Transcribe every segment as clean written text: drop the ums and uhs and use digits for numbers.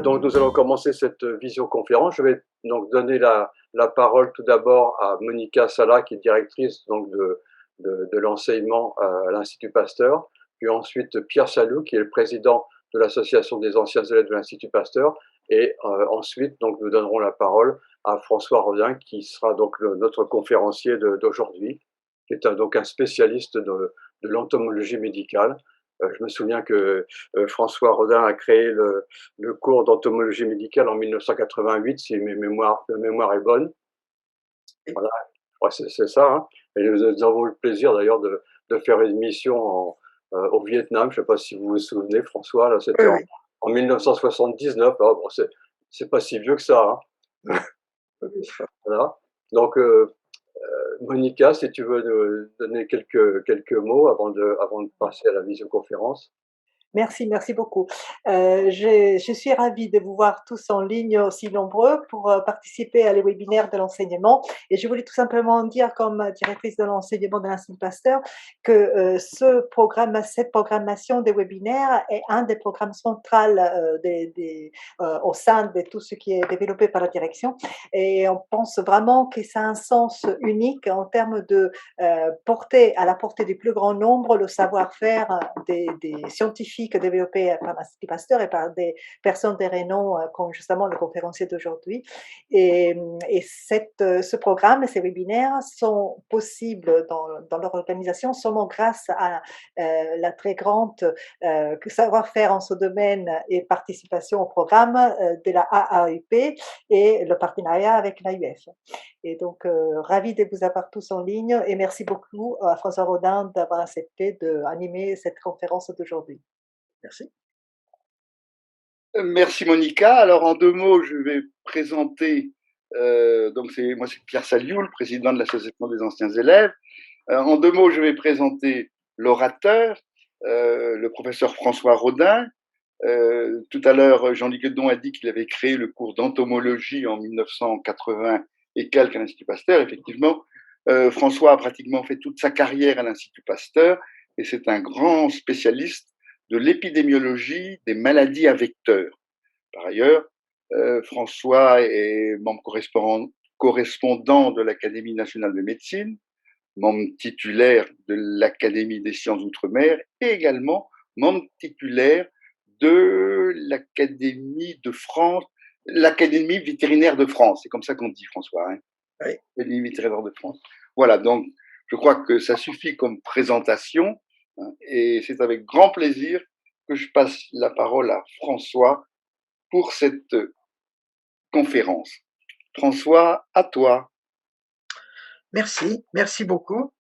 Donc nous allons commencer cette visioconférence. Je vais donc donner la parole tout d'abord à Monica Sala, qui est directrice donc de l'enseignement à l'Institut Pasteur, puis ensuite Pierre Salou, qui est le président de l'association des anciens élèves de l'Institut Pasteur, et ensuite donc nous donnerons la parole à François Rodin, qui sera donc notre conférencier d'aujourd'hui, qui est donc un spécialiste de l'entomologie médicale. Je me souviens que François Rodin a créé le cours d'entomologie médicale en 1988, si ma mémoire est bonne. Voilà, c'est ça. Hein. Et nous avons eu le plaisir d'ailleurs de faire une mission au Vietnam. Je ne sais pas si vous vous souvenez, François, là, c'était en 1979. Ah, bon, c'est pas si vieux que ça. Hein. Voilà. Donc, Monica, si tu veux nous donner quelques mots avant de passer à la visioconférence. Merci beaucoup. Je suis ravie de vous voir tous en ligne aussi nombreux pour participer à les webinaires de l'enseignement. Et je voulais tout simplement dire, comme directrice de l'enseignement de l'Institut Pasteur, que cette programmation des webinaires est un des programmes centraux au sein de tout ce qui est développé par la direction. Et on pense vraiment que ça a un sens unique en termes de porter à la portée du plus grand nombre le savoir-faire des scientifiques développés par l'Institut Pasteur et par des personnes de renom comme justement le conférencier d'aujourd'hui. Et ce programme et ces webinaires sont possibles dans leur organisation seulement grâce à la très grande savoir-faire en ce domaine et participation au programme de la AAUP et le partenariat avec l'AUF. Et donc, ravi de vous avoir tous en ligne et merci beaucoup à François Rodin d'avoir accepté d'animer cette conférence d'aujourd'hui. Merci. Merci Monica. Alors en 2 mots, je vais présenter, donc c'est Pierre Saliou, le président de l'association des anciens élèves. En 2 mots, je vais présenter l'orateur, le professeur François Rodin. Tout à l'heure, Jean-Luc Guedon a dit qu'il avait créé le cours d'entomologie en 1980 et quelques à l'Institut Pasteur. Effectivement, François a pratiquement fait toute sa carrière à l'Institut Pasteur et c'est un grand spécialiste de l'épidémiologie des maladies à vecteurs. Par ailleurs, François est membre correspondant de l'Académie nationale de médecine, membre titulaire de l'Académie des sciences d'outre-mer et également membre titulaire de l'Académie de France, l'Académie vétérinaire de France. C'est comme ça qu'on dit, François. Hein, oui. L'Académie vétérinaire de France. Voilà, donc je crois que ça suffit comme présentation. Hein, et c'est avec grand plaisir que je passe la parole à François pour cette conférence. François, à toi. Merci beaucoup.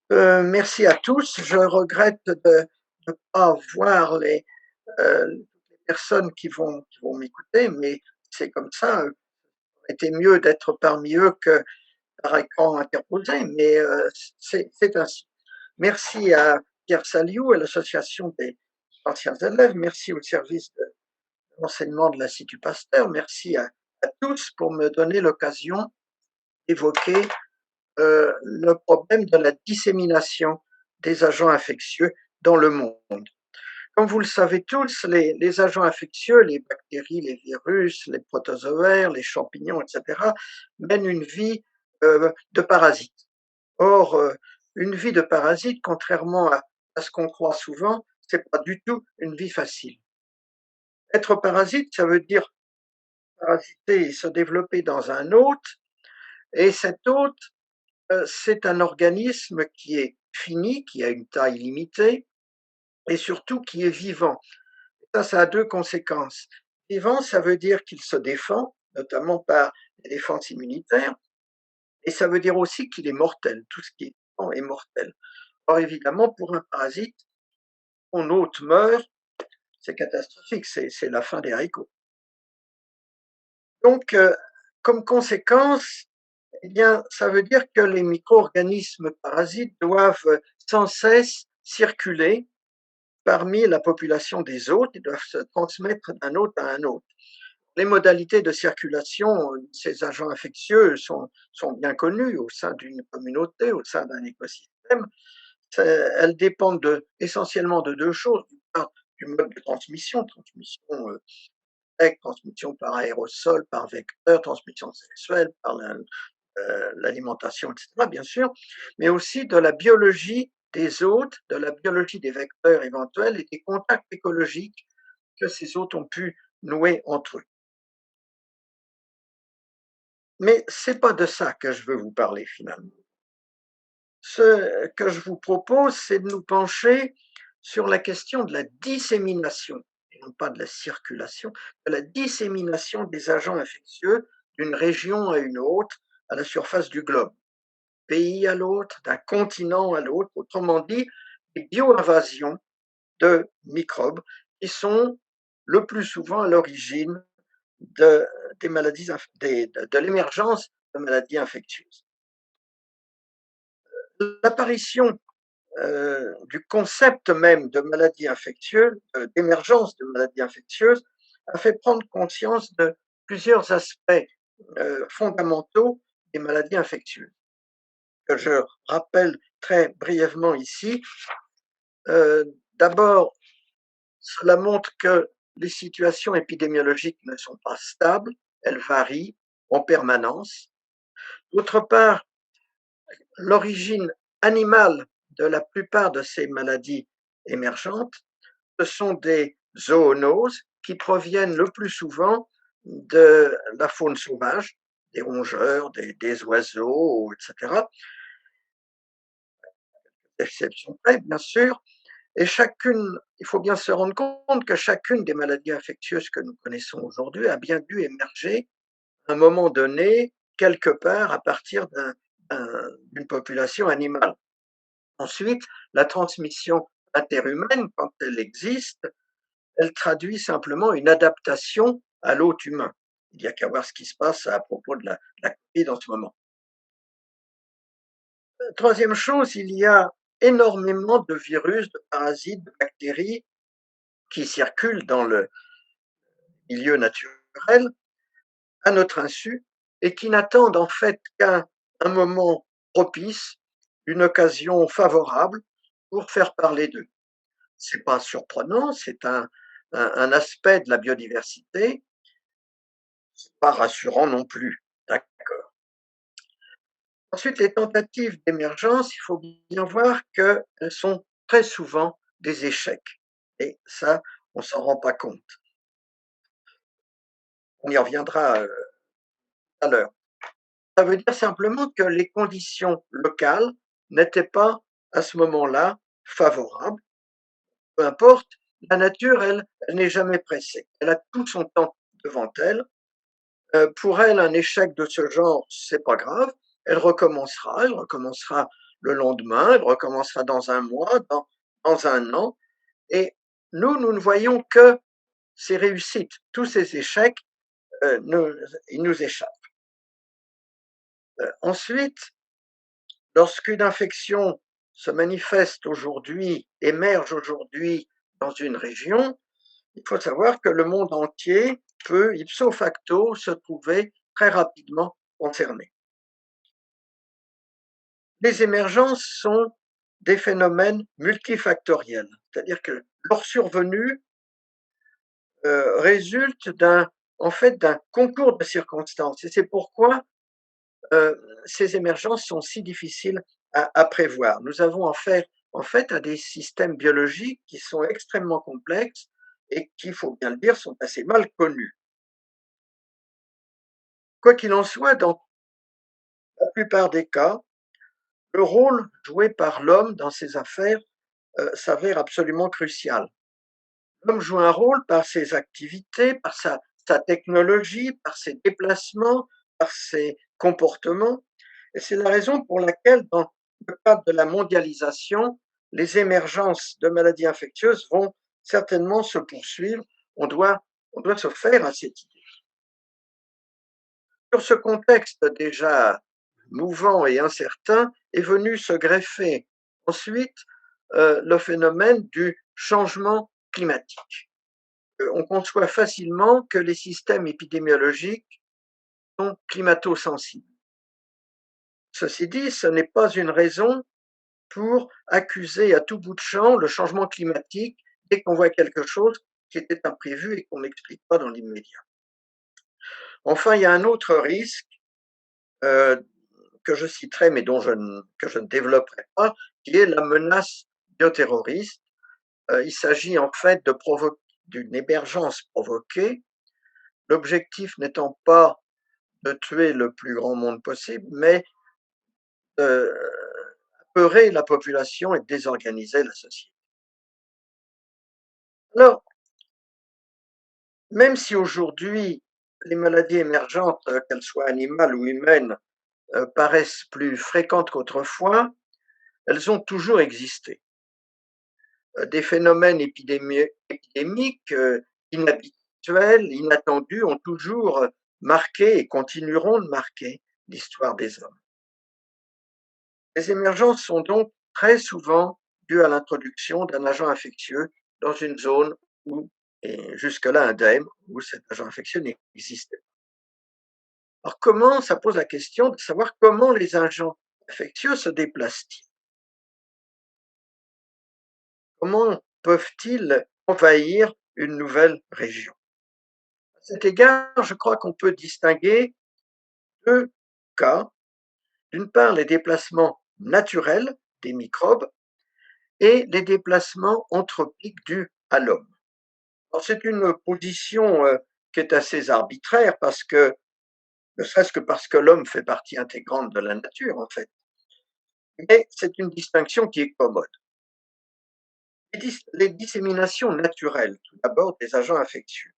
Merci à tous. Je regrette de ne pas voir les personnes qui vont m'écouter, mais c'est comme ça. Il était mieux d'être parmi eux que par écran interposé, mais c'est ainsi. Merci à Pierre Saliou, à l'association des anciens élèves, merci au service de l'enseignement de l'Institut Pasteur, merci à tous pour me donner l'occasion d'évoquer le problème de la dissémination des agents infectieux dans le monde. Comme vous le savez tous, les agents infectieux, les bactéries, les virus, les protozoaires, les champignons, etc., mènent une vie de parasite. Or, une vie de parasite, contrairement à ce qu'on croit souvent, c'est pas du tout une vie facile. Être parasite, ça veut dire parasiter et se développer dans un hôte, et cet hôte, c'est un organisme qui est fini, qui a une taille limitée, et surtout qui est vivant. Ça a 2 conséquences. Vivant, ça veut dire qu'il se défend, notamment par les défenses immunitaires, et ça veut dire aussi qu'il est mortel. Tout ce qui est vivant est mortel. Or, évidemment, pour un parasite, son hôte meurt, c'est catastrophique, c'est la fin des haricots. Donc, comme conséquence, eh bien, ça veut dire que les micro-organismes parasites doivent sans cesse circuler parmi la population des hôtes, ils doivent se transmettre d'un hôte à un autre. Les modalités de circulation de ces agents infectieux sont bien connues au sein d'une communauté, au sein d'un écosystème. Elles dépendent essentiellement de deux choses. D'une part, du mode de transmission, transmission par aérosol, par vecteur, transmission sexuelle, par l'alimentation, etc., bien sûr, mais aussi de la biologie des hôtes, de la biologie des vecteurs éventuels et des contacts écologiques que ces hôtes ont pu nouer entre eux. Mais c'est pas de ça que je veux vous parler finalement. Ce que je vous propose, c'est de nous pencher sur la question de la dissémination, et non pas de la circulation, de la dissémination des agents infectieux d'une région à une autre à la surface du globe, pays à l'autre, d'un continent à l'autre, autrement dit, des bioinvasions de microbes qui sont le plus souvent à l'origine des maladies, de l'émergence de maladies infectieuses. L'apparition du concept même de maladie infectieuse, d'émergence de maladies infectieuses, a fait prendre conscience de plusieurs aspects fondamentaux des maladies infectieuses, que je rappelle très brièvement ici. D'abord, cela montre que les situations épidémiologiques ne sont pas stables, elles varient en permanence. D'autre part, l'origine animale de la plupart de ces maladies émergentes, ce sont des zoonoses qui proviennent le plus souvent de la faune sauvage, des rongeurs, des oiseaux, etc. Exception près, bien sûr. Et il faut bien se rendre compte que chacune des maladies infectieuses que nous connaissons aujourd'hui a bien dû émerger à un moment donné, quelque part, à partir d'une population animale. Ensuite, la transmission interhumaine, quand elle existe, elle traduit simplement une adaptation à l'hôte humain. Il n'y a qu'à voir ce qui se passe à propos de la Covid en ce moment. Troisième chose, il y a énormément de virus, de parasites, de bactéries qui circulent dans le milieu naturel à notre insu et qui n'attendent en fait qu'un moment propice, une occasion favorable pour faire parler d'eux. C'est pas surprenant, c'est un aspect de la biodiversité, c'est pas rassurant non plus. D'accord. Ensuite, les tentatives d'émergence, il faut bien voir qu'elles sont très souvent des échecs. Et ça, on s'en rend pas compte. On y reviendra tout à l'heure. Ça veut dire simplement que les conditions locales n'étaient pas à ce moment-là favorables. Peu importe, la nature, elle n'est jamais pressée. Elle a tout son temps devant elle. Pour elle, un échec de ce genre, c'est pas grave. Elle recommencera le lendemain, elle recommencera dans un mois, dans un an. Et nous ne voyons que ces réussites. Tous ces échecs, ils nous échappent. Ensuite, lorsqu'une infection se manifeste aujourd'hui, émerge aujourd'hui dans une région, il faut savoir que le monde entier peut, ipso facto, se trouver très rapidement concerné. Les émergences sont des phénomènes multifactoriels, c'est-à-dire que leur survenue résulte en fait, d'un concours de circonstances. Et c'est pourquoi ces émergences sont si difficiles à prévoir. Nous avons affaire en fait à des systèmes biologiques qui sont extrêmement complexes et qui, il faut bien le dire, sont assez mal connus. Quoi qu'il en soit, dans la plupart des cas, le rôle joué par l'homme dans ces affaires s'avère absolument crucial. L'homme joue un rôle par ses activités, par sa technologie, par ses déplacements, par ses comportements. Et c'est la raison pour laquelle, dans le cadre de la mondialisation, les émergences de maladies infectieuses vont certainement se poursuivre. On doit se faire à cette idée. Sur ce contexte déjà mouvant et incertain est venu se greffer ensuite le phénomène du changement climatique. on conçoit facilement que les systèmes épidémiologiques sont climato-sensibles. Ceci dit, ce n'est pas une raison pour accuser à tout bout de champ le changement climatique dès qu'on voit quelque chose qui était imprévu et qu'on n'explique pas dans l'immédiat. Enfin, il y a un autre risque que je citerai, mais que je ne développerai pas, qui est la menace bioterroriste. Il s'agit en fait d'une émergence provoquée, l'objectif n'étant pas de tuer le plus grand monde possible, mais d'apeurer la population et de désorganiser la société. Alors, même si aujourd'hui les maladies émergentes, qu'elles soient animales ou humaines, paraissent plus fréquentes qu'autrefois, elles ont toujours existé. Des phénomènes épidémiques inhabituels, inattendus, ont toujours marqué et continueront de marquer l'histoire des hommes. Les émergences sont donc très souvent dues à l'introduction d'un agent infectieux dans une zone où, et jusque-là indemne, où cet agent infectieux n'existait pas. Alors comment, ça pose la question de savoir comment les agents infectieux se déplacent-ils? Comment peuvent-ils envahir une nouvelle région? À cet égard, je crois qu'on peut distinguer deux cas. D'une part, les déplacements naturels des microbes et les déplacements anthropiques dus à l'homme. Alors, c'est une position qui est assez arbitraire parce que, ne serait-ce que parce que l'homme fait partie intégrante de la nature, en fait. Mais c'est une distinction qui est commode. Les disséminations naturelles, tout d'abord, des agents infectieux.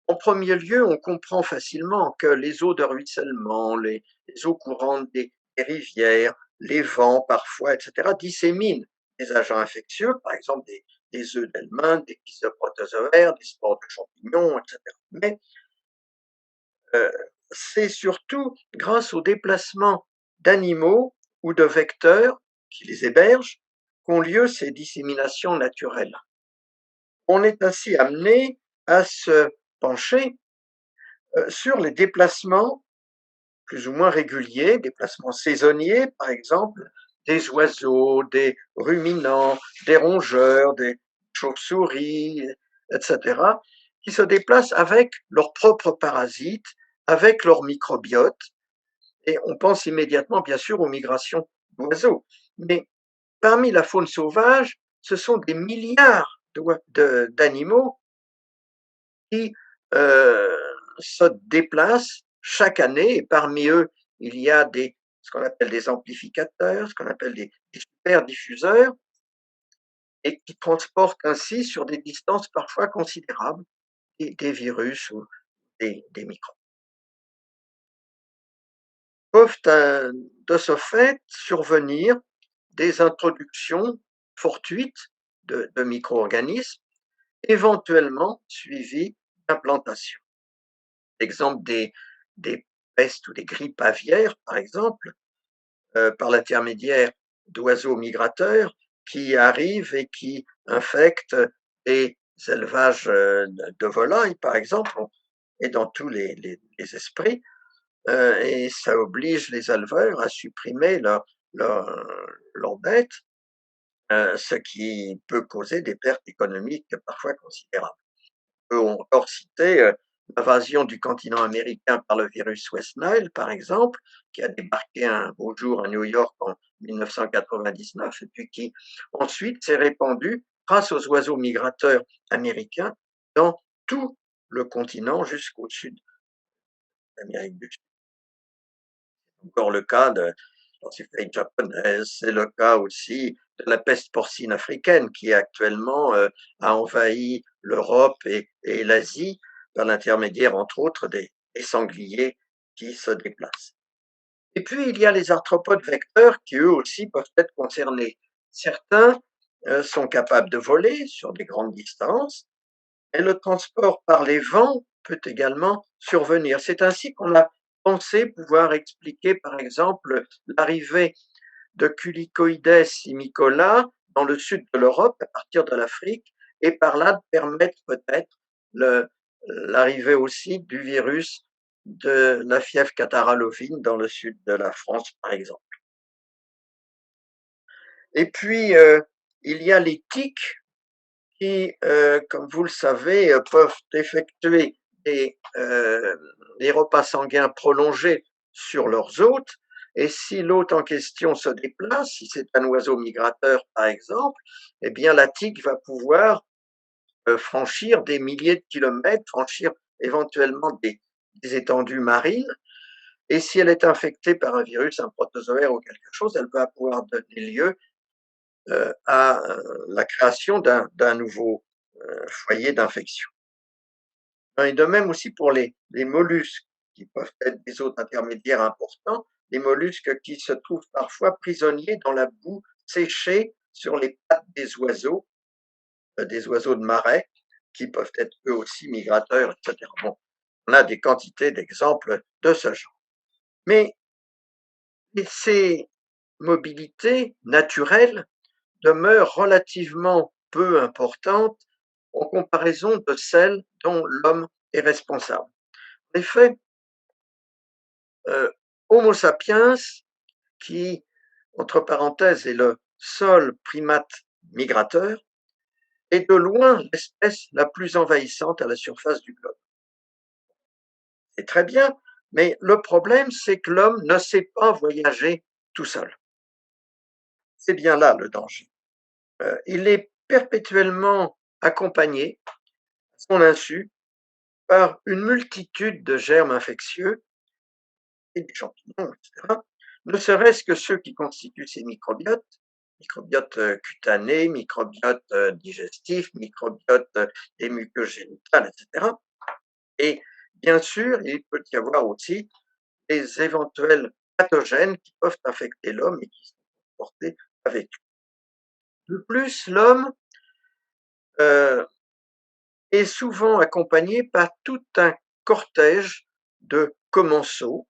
En premier lieu, on comprend facilement que les eaux de ruissellement, les eaux courantes des rivières, les vents parfois, etc., disséminent des agents infectieux, par exemple des œufs d'helminth, des kystes de protozoaires, des spores de champignons, etc. Mais c'est surtout grâce au déplacement d'animaux ou de vecteurs qui les hébergent qu'ont lieu ces disséminations naturelles. On est ainsi amené à se pencher sur les déplacements plus ou moins réguliers, déplacements saisonniers, par exemple, des oiseaux, des ruminants, des rongeurs, des chauves-souris, etc., qui se déplacent avec leurs propres parasites, avec leur microbiote, et on pense immédiatement, bien sûr, aux migrations d'oiseaux. Mais parmi la faune sauvage, ce sont des milliards d'animaux qui se déplacent chaque année, et parmi eux, il y a ce qu'on appelle des amplificateurs, ce qu'on appelle des superdiffuseurs, et qui transportent ainsi sur des distances parfois considérables des virus ou des microbes. Peuvent de ce fait survenir des introductions fortuites de micro-organismes, éventuellement suivies d'implantations. Exemple des pestes ou des grippes aviaires, par exemple, par l'intermédiaire d'oiseaux migrateurs qui arrivent et qui infectent des élevages de volailles, par exemple, et dans tous les esprits, et ça oblige les éleveurs à supprimer leurs bêtes, ce qui peut causer des pertes économiques parfois considérables. On peut encore citer l'invasion du continent américain par le virus West Nile, par exemple, qui a débarqué un beau jour à New York en 1999 et puis qui ensuite s'est répandu grâce aux oiseaux migrateurs américains dans tout le continent jusqu'au sud de l'Amérique du Sud. Encore le cas de l'encyclopédie japonaise, c'est le cas aussi de la peste porcine africaine qui actuellement a envahi l'Europe et l'Asie par l'intermédiaire, entre autres, des sangliers qui se déplacent. Et puis, il y a les arthropodes vecteurs qui, eux aussi, peuvent être concernés. Certains sont capables de voler sur des grandes distances, et le transport par les vents peut également survenir. C'est ainsi qu'on a pensé pouvoir expliquer, par exemple, l'arrivée de Culicoides imicola dans le sud de l'Europe, à partir de l'Afrique, et par là permettre peut-être l'arrivée aussi du virus de la fièvre catarrhale ovine dans le sud de la France, par exemple. Et puis, il y a les tiques qui, comme vous le savez, peuvent effectuer des repas sanguins prolongés sur leurs hôtes. Et si l'hôte en question se déplace, si c'est un oiseau migrateur par exemple, eh bien la tique va pouvoir franchir des milliers de kilomètres, franchir éventuellement des étendues marines. Et si elle est infectée par un virus, un protozoaire ou quelque chose, elle va pouvoir donner lieu à la création d'un nouveau foyer d'infection. Et de même aussi pour les mollusques, qui peuvent être des hôtes intermédiaires importants, les mollusques qui se trouvent parfois prisonniers dans la boue séchée sur les pattes des oiseaux de marais, qui peuvent être eux aussi migrateurs, etc. Bon, on a des quantités d'exemples de ce genre. Mais ces mobilités naturelles demeurent relativement peu importantes en comparaison de celles dont l'homme est responsable. En effet, Homo sapiens, qui, entre parenthèses, est le seul primate migrateur, est de loin l'espèce la plus envahissante à la surface du globe. C'est très bien, mais le problème, c'est que l'homme ne sait pas voyager tout seul. C'est bien là le danger. Il est perpétuellement accompagné, à son insu, par une multitude de germes infectieux et des champignons, etc., ne serait-ce que ceux qui constituent ces microbiotes, microbiote cutané, microbiote digestif, microbiote des muqueuses génitales, etc. Et bien sûr, il peut y avoir aussi des éventuels pathogènes qui peuvent infecter l'homme et qui sont portés avec lui. De plus, l'homme est souvent accompagné par tout un cortège de commensaux,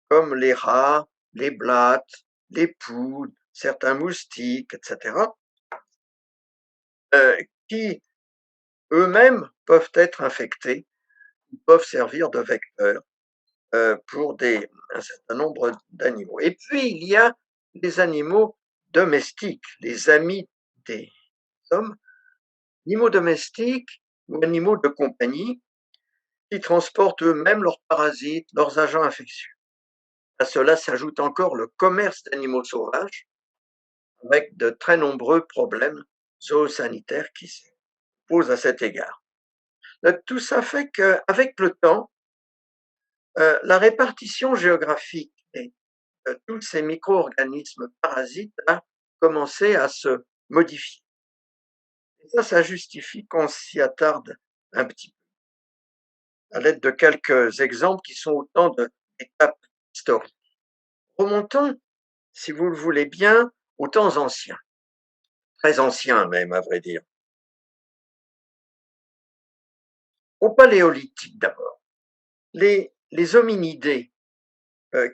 comme les rats, les blattes, les poux, certains moustiques, etc., qui eux-mêmes peuvent être infectés, peuvent servir de vecteurs pour un certain nombre d'animaux. Et puis, il y a les animaux domestiques, les amis des hommes, animaux domestiques ou animaux de compagnie qui transportent eux-mêmes leurs parasites, leurs agents infectieux. À cela s'ajoute encore le commerce d'animaux sauvages, avec de très nombreux problèmes zoosanitaires qui se posent à cet égard. Tout ça fait qu'avec le temps, la répartition géographique de tous ces micro-organismes parasites a commencé à se modifier. Et ça justifie qu'on s'y attarde un petit peu, à l'aide de quelques exemples qui sont autant d'étapes historiques. Remontons, si vous le voulez bien, aux temps anciens, très anciens même, à vrai dire. Au Paléolithique d'abord, les hominidés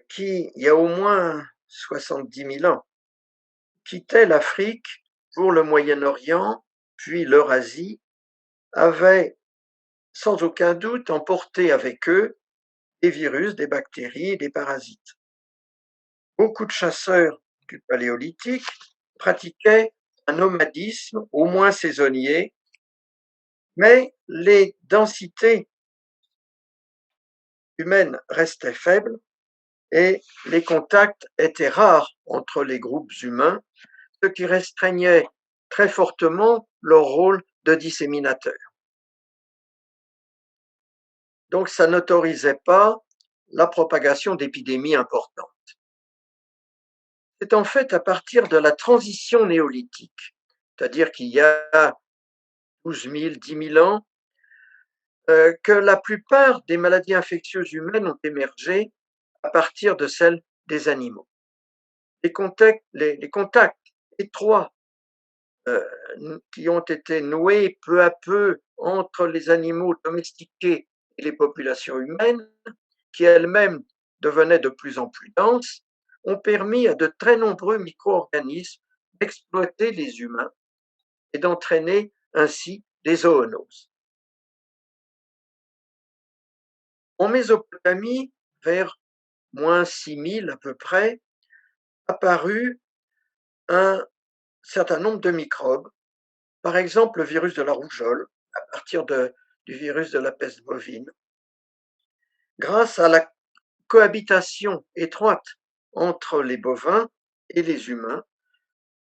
qui, il y a au moins 70 000 ans, quittaient l'Afrique pour le Moyen-Orient, puis l'Eurasie, avaient sans aucun doute emporté avec eux des virus, des bactéries et des parasites. Beaucoup de chasseurs du Paléolithique pratiquaient un nomadisme, au moins saisonnier, mais les densités humaines restaient faibles et les contacts étaient rares entre les groupes humains, ce qui restreignait très fortement leur rôle de disséminateur. Donc ça n'autorisait pas la propagation d'épidémies importantes. C'est en fait à partir de la transition néolithique, c'est-à-dire qu'il y a 12 000, 10 000 ans, que la plupart des maladies infectieuses humaines ont émergé à partir de celles des animaux. Les contacts étroits qui ont été noués peu à peu entre les animaux domestiqués et les populations humaines, qui elles-mêmes devenaient de plus en plus denses, ont permis à de très nombreux micro-organismes d'exploiter les humains et d'entraîner ainsi des zoonoses. En Mésopotamie, vers moins 6000 à peu près, apparut un certain nombre de microbes, par exemple le virus de la rougeole, à partir du virus de la peste bovine. Grâce à la cohabitation étroite entre les bovins et les humains,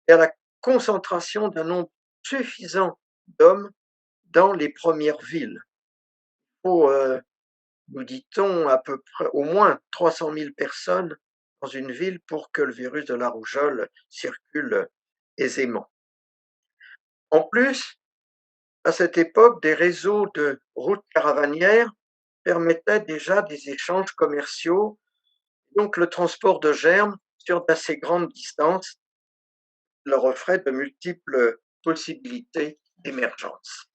et à la concentration d'un nombre suffisant d'hommes dans les premières villes. Il faut, nous dit-on, à peu près au moins 300 000 personnes dans une ville pour que le virus de la rougeole circule aisément. En plus, à cette époque, des réseaux de routes caravanières permettaient déjà des échanges commerciaux, donc le transport de germes sur d'assez grandes distances leur offrait de multiples possibilités d'émergence.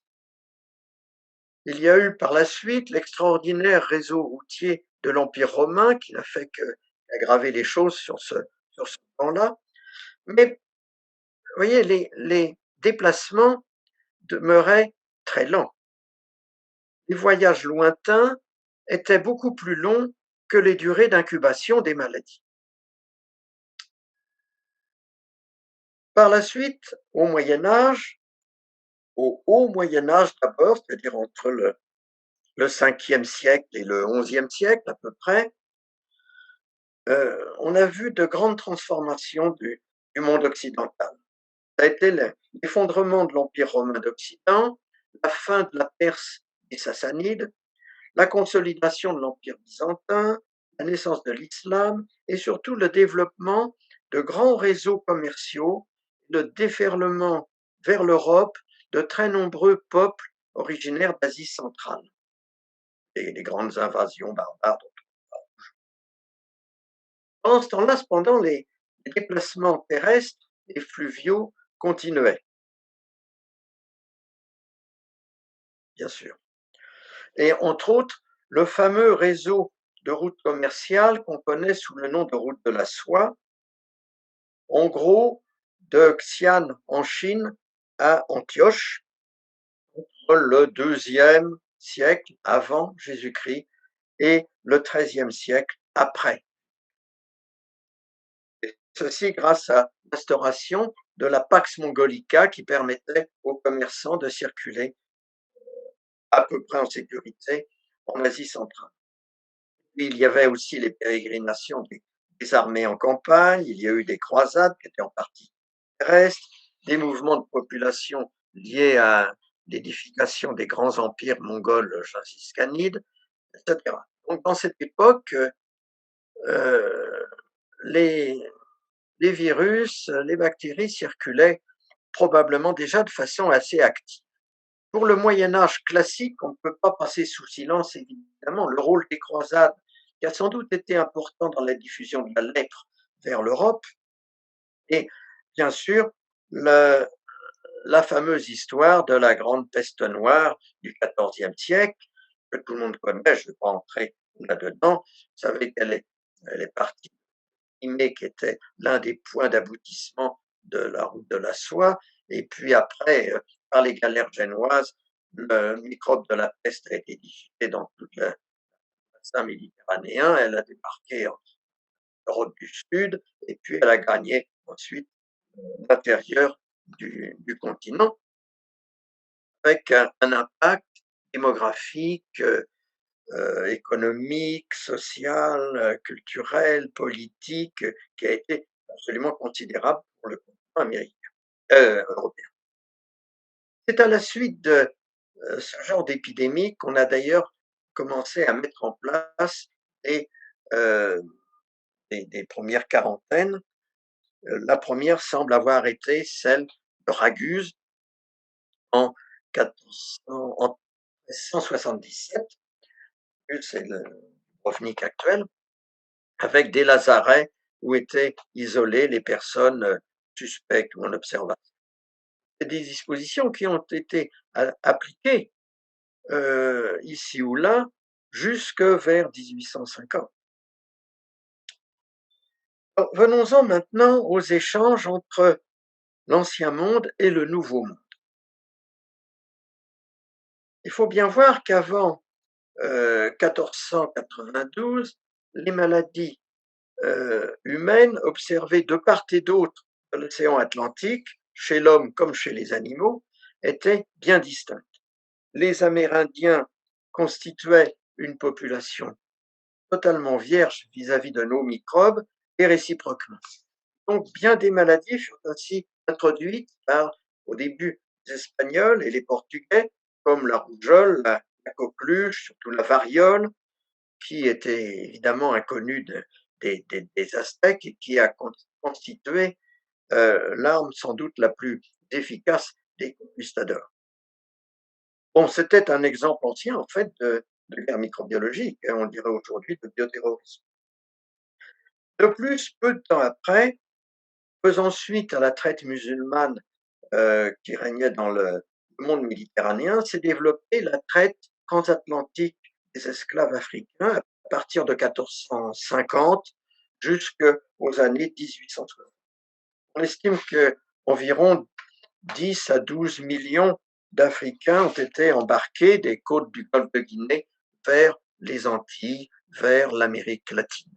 Il y a eu par la suite l'extraordinaire réseau routier de l'Empire romain qui n'a fait qu'aggraver les choses sur ce plan-là. Mais vous voyez, les déplacements demeuraient très lents. Les voyages lointains étaient beaucoup plus longs que les durées d'incubation des maladies. Par la suite, au Moyen Âge, au haut Moyen Âge d'abord, c'est-à-dire entre le 5e siècle et le 11e siècle à peu près, on a vu de grandes transformations du monde occidental. Ça a été l'effondrement de l'Empire romain d'Occident, la fin de la Perse des Sassanides, la consolidation de l'Empire byzantin, la naissance de l'islam et surtout le développement de grands réseaux commerciaux, le déferlement vers l'Europe de très nombreux peuples originaires d'Asie centrale et les grandes invasions barbares. Pendant ce temps-là, cependant, les déplacements terrestres et fluviaux continuaient, bien sûr. Et entre autres, le fameux réseau de routes commerciales qu'on connaît sous le nom de route de la soie, en gros, de Xi'an en Chine à Antioche, entre le 2e siècle avant Jésus-Christ et le 13e siècle après. Ceci grâce à l'instauration de la Pax Mongolica qui permettait aux commerçants de circuler à peu près en sécurité en Asie centrale. Il y avait aussi les pérégrinations des armées en campagne, il y a eu des croisades qui étaient en partie terrestres, des mouvements de population liés à l'édification des grands empires mongols gengis-khanides, etc. Donc dans cette époque, les virus, les bactéries circulaient probablement déjà de façon assez active. Pour le Moyen Âge classique, on ne peut pas passer sous silence évidemment le rôle des croisades, qui a sans doute été important dans la diffusion de la lèpre vers l'Europe, et bien sûr la fameuse histoire de la grande peste noire du XIVe siècle, que tout le monde connaît, je ne vais pas entrer là-dedans. Vous savez qu'elle est partie Crimée, qui était l'un des points d'aboutissement de la route de la soie, et puis après, par les galères génoises, le microbe de la peste a été diffusé dans tout le bassin méditerranéen, elle a débarqué en Europe du Sud, et puis elle a gagné ensuite l'intérieur du continent, avec un impact démographique, économique, social, culturel, politique, qui a été absolument considérable pour le continent européen. C'est à la suite de ce genre d'épidémie qu'on a d'ailleurs commencé à mettre en place des premières quarantaines. La première semble avoir été celle de Raguse en 1377, c'est le Dubrovnik actuel, avec des lazarets où étaient isolées les personnes suspectes ou en observation. C'est des dispositions qui ont été appliquées ici ou là jusque vers 1850. Venons-en maintenant aux échanges entre l'Ancien Monde et le Nouveau Monde. Il faut bien voir qu'avant 1492, les maladies humaines observées de part et d'autre de l'océan Atlantique, chez l'homme comme chez les animaux, étaient bien distinctes. Les Amérindiens constituaient une population totalement vierge vis-à-vis de nos microbes et réciproquement. Donc, bien des maladies furent ainsi introduites par, au début, les Espagnols et les Portugais, comme la rougeole, la coqueluche, surtout la variole, qui était évidemment inconnue des Aztèques et qui a constitué l'arme sans doute la plus efficace des conquistadors. Bon, c'était un exemple ancien, en fait, de guerre microbiologique, on dirait aujourd'hui de bioterrorisme. De plus, peu de temps après, faisant suite à la traite musulmane qui régnait dans le monde méditerranéen, s'est développée la traite transatlantique des esclaves africains à partir de 1450 jusqu'aux années 1860. On estime qu'environ 10 à 12 millions d'Africains ont été embarqués des côtes du golfe de Guinée vers les Antilles, vers l'Amérique latine.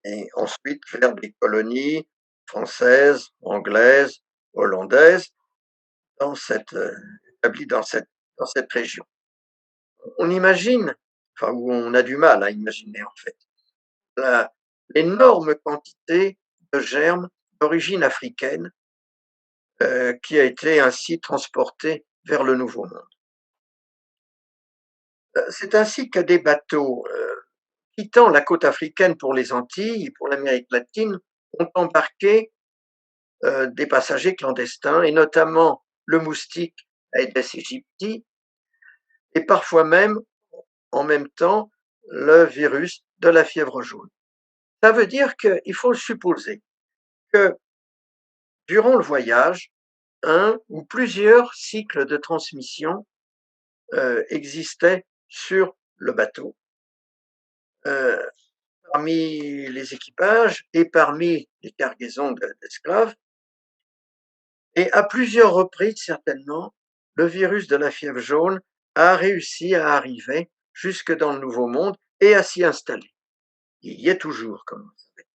Et ensuite vers des colonies françaises, anglaises, hollandaises, établies dans cette région. On imagine, enfin, où on a du mal à imaginer en fait, l'énorme quantité de germes d'origine africaine qui a été ainsi transportée vers le Nouveau Monde. C'est ainsi que des bateaux quittant la côte africaine pour les Antilles et pour l'Amérique latine ont embarqué des passagers clandestins, et notamment le moustique Aedes aegypti, et parfois même, en même temps, le virus de la fièvre jaune. Ça veut dire qu'il faut supposer que durant le voyage, un ou plusieurs cycles de transmission existaient sur le bateau, parmi les équipages et parmi les cargaisons d'esclaves. Et à plusieurs reprises, certainement, le virus de la fièvre jaune a réussi à arriver jusque dans le Nouveau Monde et à s'y installer. Il y est toujours, comme vous savez.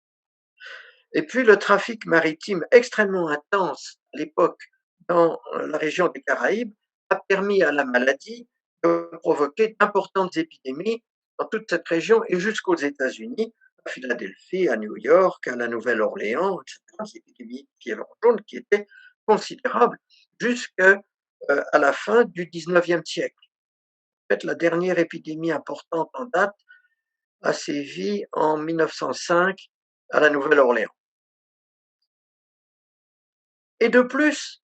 Et puis le trafic maritime extrêmement intense à l'époque dans la région des Caraïbes a permis à la maladie de provoquer d'importantes épidémies dans toute cette région et jusqu'aux États-Unis, à Philadelphie, à New York, à la Nouvelle-Orléans, etc. Des épidémies de fièvre jaune qui étaient considérables jusqu'à la fin du XIXe siècle. En fait, la dernière épidémie importante en date a sévi en 1905 à la Nouvelle-Orléans. Et de plus,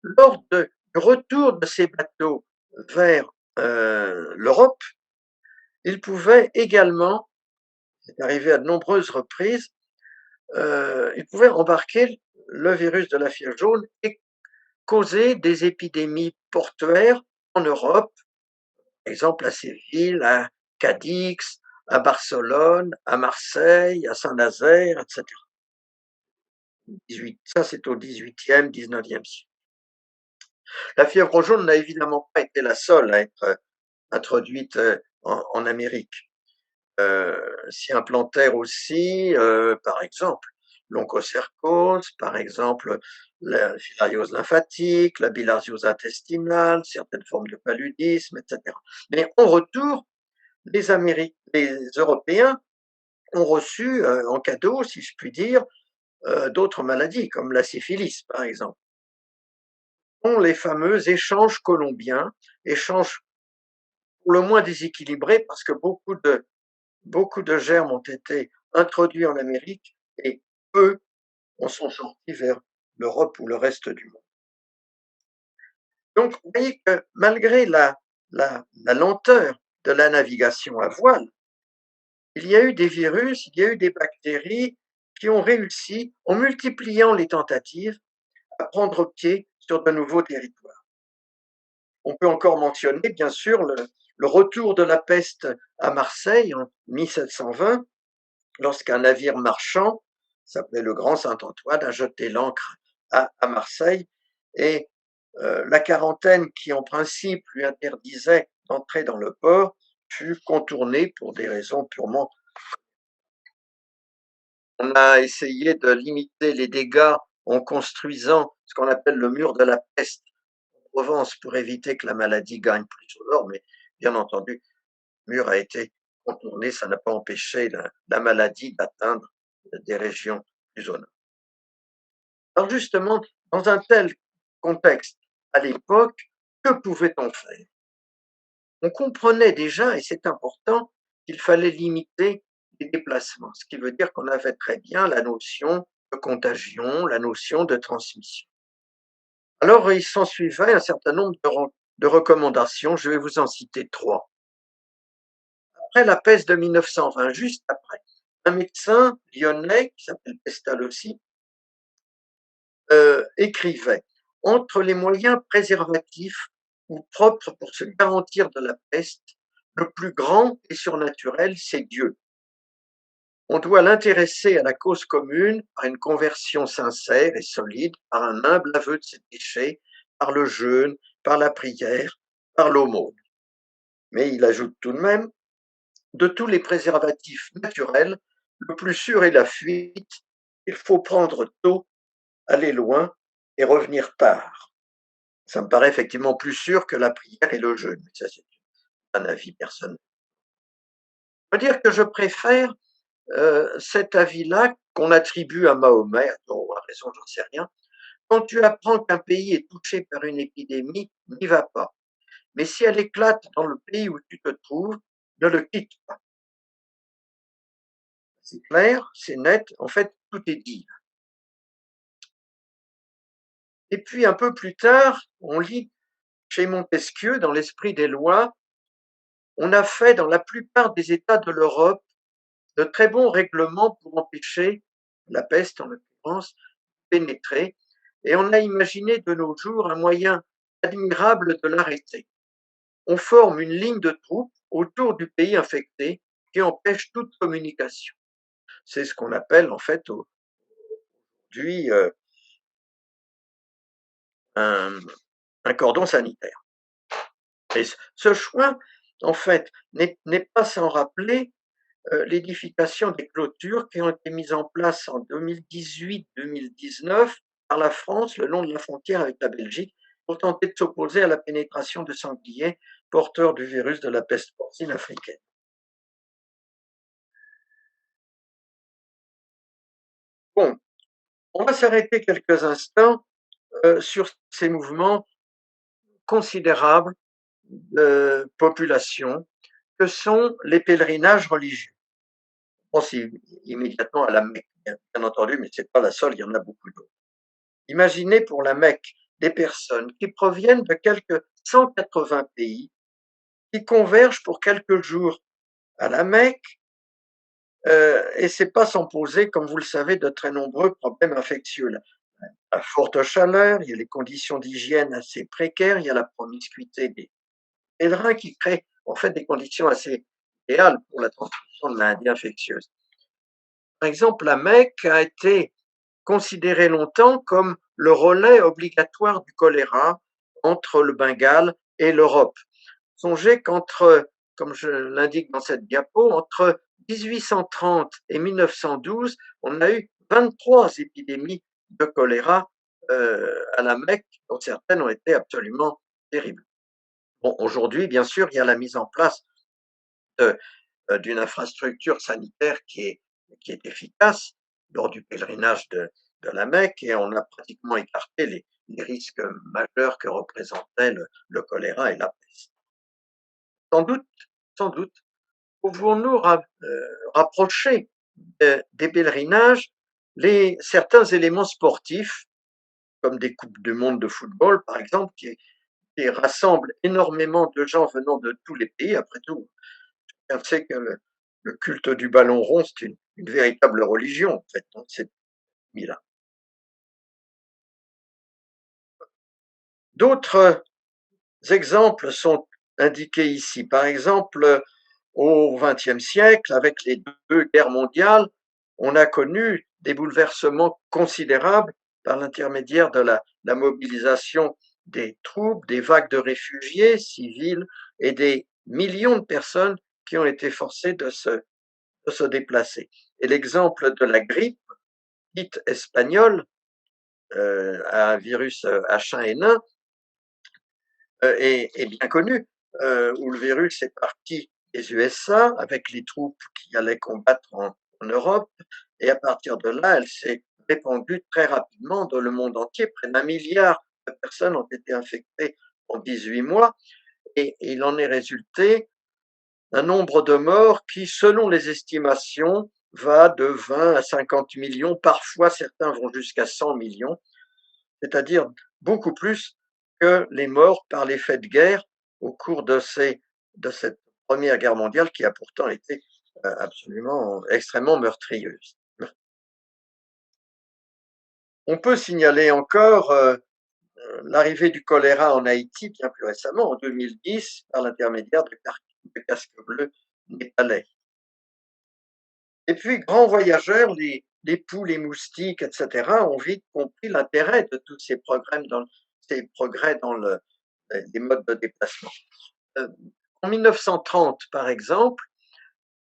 lors du retour de ces bateaux vers l'Europe, ils pouvaient également, c'est arrivé à de nombreuses reprises, ils pouvaient embarquer le virus de la fièvre jaune et causer des épidémies portuaires en Europe, par exemple à Séville, à Cadix, à Barcelone, à Marseille, à Saint-Nazaire, etc. Ça, c'est au XVIIIe, XIXe siècle. La fièvre jaune n'a évidemment pas été la seule à être introduite en Amérique. S'y implantèrent aussi, par exemple, l'onchocercose, par exemple, la filariose lymphatique, la bilharziose intestinale, certaines formes de paludisme, etc. Mais en retour, les Européens ont reçu en cadeau, si je puis dire, d'autres maladies, comme la syphilis, par exemple. Les fameux échanges colombiens, échanges pour le moins déséquilibrés, parce que beaucoup de germes ont été introduits en Amérique et peu en sont sortis vers l'Europe ou le reste du monde. Donc, vous voyez que malgré la lenteur de la navigation à voile, il y a eu des virus, il y a eu des bactéries qui ont réussi, en multipliant les tentatives, à prendre pied sur de nouveaux territoires. On peut encore mentionner, bien sûr, le retour de la peste à Marseille en 1720, lorsqu'un navire marchand, s'appelait le Grand Saint-Antoine, a jeté l'ancre à Marseille et La quarantaine qui, en principe, lui interdisait d'entrer dans le port fut contournée pour des raisons purement. On a essayé de limiter les dégâts en construisant ce qu'on appelle le mur de la peste en Provence pour éviter que la maladie gagne plus au nord, mais bien entendu, le mur a été contourné, ça n'a pas empêché la maladie d'atteindre des régions plus au nord. Alors justement, dans un tel contexte, à l'époque, que pouvait-on faire? On comprenait déjà, et c'est important, qu'il fallait limiter les déplacements, ce qui veut dire qu'on avait très bien la notion de contagion, la notion de transmission. Alors, il s'ensuivait un certain nombre de recommandations, je vais vous en citer 3. Après la peste de 1920, juste après, un médecin lyonnais, qui s'appelle Pestalozzi, écrivait: entre les moyens préservatifs ou propres pour se garantir de la peste, le plus grand et surnaturel, c'est Dieu. On doit l'intéresser à la cause commune par une conversion sincère et solide, par un humble aveu de ses péchés, par le jeûne, par la prière, par l'aumône. Mais il ajoute tout de même: de tous les préservatifs naturels, le plus sûr est la fuite. Il faut prendre tôt, aller loin et revenir tard. Ça me paraît effectivement plus sûr que la prière et le jeûne. Ça, c'est un avis personnel. Je veux dire que je préfère cet avis-là qu'on attribue à Mahomet, à tort ou à raison, j'en sais rien. Quand tu apprends qu'un pays est touché par une épidémie, n'y va pas. Mais si elle éclate dans le pays où tu te trouves, ne le quitte pas. C'est clair, c'est net, en fait, tout est dit. Et puis un peu plus tard, on lit chez Montesquieu, dans l'Esprit des lois, on a fait dans la plupart des États de l'Europe de très bons règlements pour empêcher la peste, en l'occurrence, de pénétrer, et on a imaginé de nos jours un moyen admirable de l'arrêter. On forme une ligne de troupes autour du pays infecté qui empêche toute communication. C'est ce qu'on appelle en fait aujourd'hui un cordon sanitaire. Et ce choix, en fait, n'est pas sans rappeler l'édification des clôtures qui ont été mises en place en 2018-2019 par la France le long de la frontière avec la Belgique pour tenter de s'opposer à la pénétration de sangliers porteurs du virus de la peste porcine africaine. Bon, on va s'arrêter quelques instants sur ces mouvements considérables de population que sont les pèlerinages religieux. On pense immédiatement à la Mecque, bien entendu, mais ce n'est pas la seule, il y en a beaucoup d'autres. Imaginez pour la Mecque des personnes qui proviennent de quelques 180 pays, qui convergent pour quelques jours à la Mecque, et c'est pas sans poser, comme vous le savez, de très nombreux problèmes infectieux. La forte chaleur, il y a les conditions d'hygiène assez précaires, il y a la promiscuité des pèlerins qui créent en fait des conditions assez idéales pour la transmission de la maladie infectieuse. Par exemple, la Mecque a été considérée longtemps comme le relais obligatoire du choléra entre le Bengale et l'Europe. Songez qu'entre, comme je l'indique dans cette diapo, entre 1830 et 1912, on a eu 23 épidémies de choléra à la Mecque, dont certaines ont été absolument terribles. Bon, aujourd'hui, bien sûr, il y a la mise en place d'une infrastructure sanitaire qui est efficace lors du pèlerinage de la Mecque, et on a pratiquement écarté les risques majeurs que représentaient le choléra et la peste. Sans doute, pouvons-nous rapprocher des pèlerinages certains éléments sportifs, comme des coupes du monde de football, par exemple, qui rassemblent énormément de gens venant de tous les pays. Après tout, on sait que le culte du ballon rond, c'est une véritable religion, en fait, dans cette pays-là. D'autres exemples sont indiqués ici. Par exemple, au XXe siècle, avec les deux guerres mondiales, on a connu des bouleversements considérables par l'intermédiaire de la mobilisation des troupes, des vagues de réfugiés civils et des millions de personnes qui ont été forcées de se déplacer. Et l'exemple de la grippe dite espagnole, à virus H1N1, est bien connu, où le virus est parti des USA avec les troupes qui allaient combattre en Europe, et à partir de là, elle s'est répandue très rapidement dans le monde entier. Près d'1 milliard de personnes ont été infectées en 18 mois, et il en est résulté un nombre de morts qui, selon les estimations, va de 20 à 50 millions, parfois certains vont jusqu'à 100 millions, c'est-à-dire beaucoup plus que les morts par l'effet de guerre au cours de cette Première Guerre mondiale qui a pourtant été absolument extrêmement meurtrieuse. On peut signaler encore l'arrivée du choléra en Haïti bien plus récemment, en 2010, par l'intermédiaire de casques bleus népalais. Et puis, grands voyageurs, les poux, les moustiques, etc., ont vite compris l'intérêt de tous ces progrès dans les modes de déplacement. En 1930, par exemple,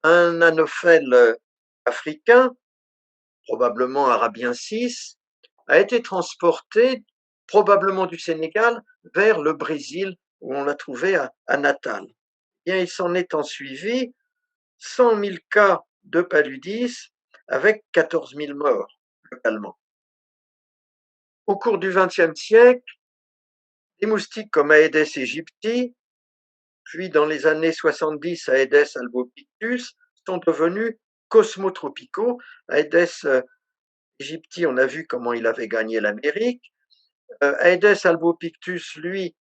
un anophèle africain, probablement arabiensis, a été transporté, probablement du Sénégal, vers le Brésil, où on l'a trouvé à Natal. Bien, il s'en est ensuivi 100 000 cas de paludisme avec 14 000 morts localement. Au cours du XXe siècle, des moustiques comme Aedes aegypti, puis dans les années 70 Aedes albopictus, sont devenus cosmotropicaux. Aedes aegypti, on a vu comment il avait gagné l'Amérique. Aedes albopictus, lui,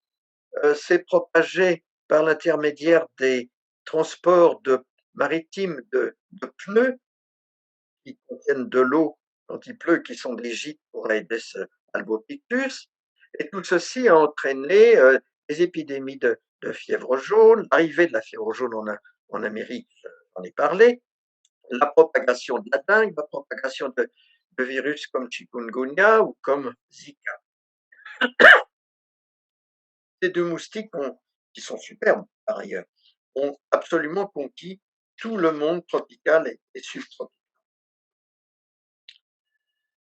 s'est propagé par l'intermédiaire des transports maritimes de pneus qui contiennent de l'eau quand il pleut, qui sont des gîtes pour Aedes albopictus. Et tout ceci a entraîné des épidémies de fièvre jaune, l'arrivée de la fièvre jaune en Amérique, j'en ai parlé, la propagation de la dengue, la propagation de virus comme chikungunya ou comme Zika. Ces deux moustiques, qui sont superbes par ailleurs, ont absolument conquis tout le monde tropical et subtropical.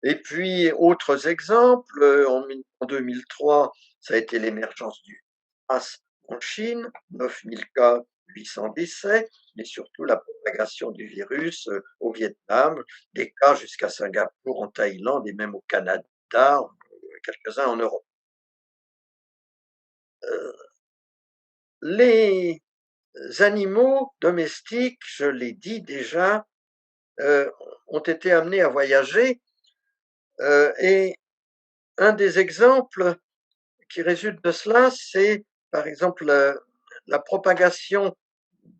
Et puis, autres exemples, en 2003, ça a été l'émergence du SARS en Chine, 9000 cas, 800 décès, mais surtout la propagation du virus au Vietnam, des cas jusqu'à Singapour, en Thaïlande et même au Canada, quelques-uns en Europe. Les animaux domestiques, je l'ai dit déjà, ont été amenés à voyager, et un des exemples qui résulte de cela, c'est par exemple la propagation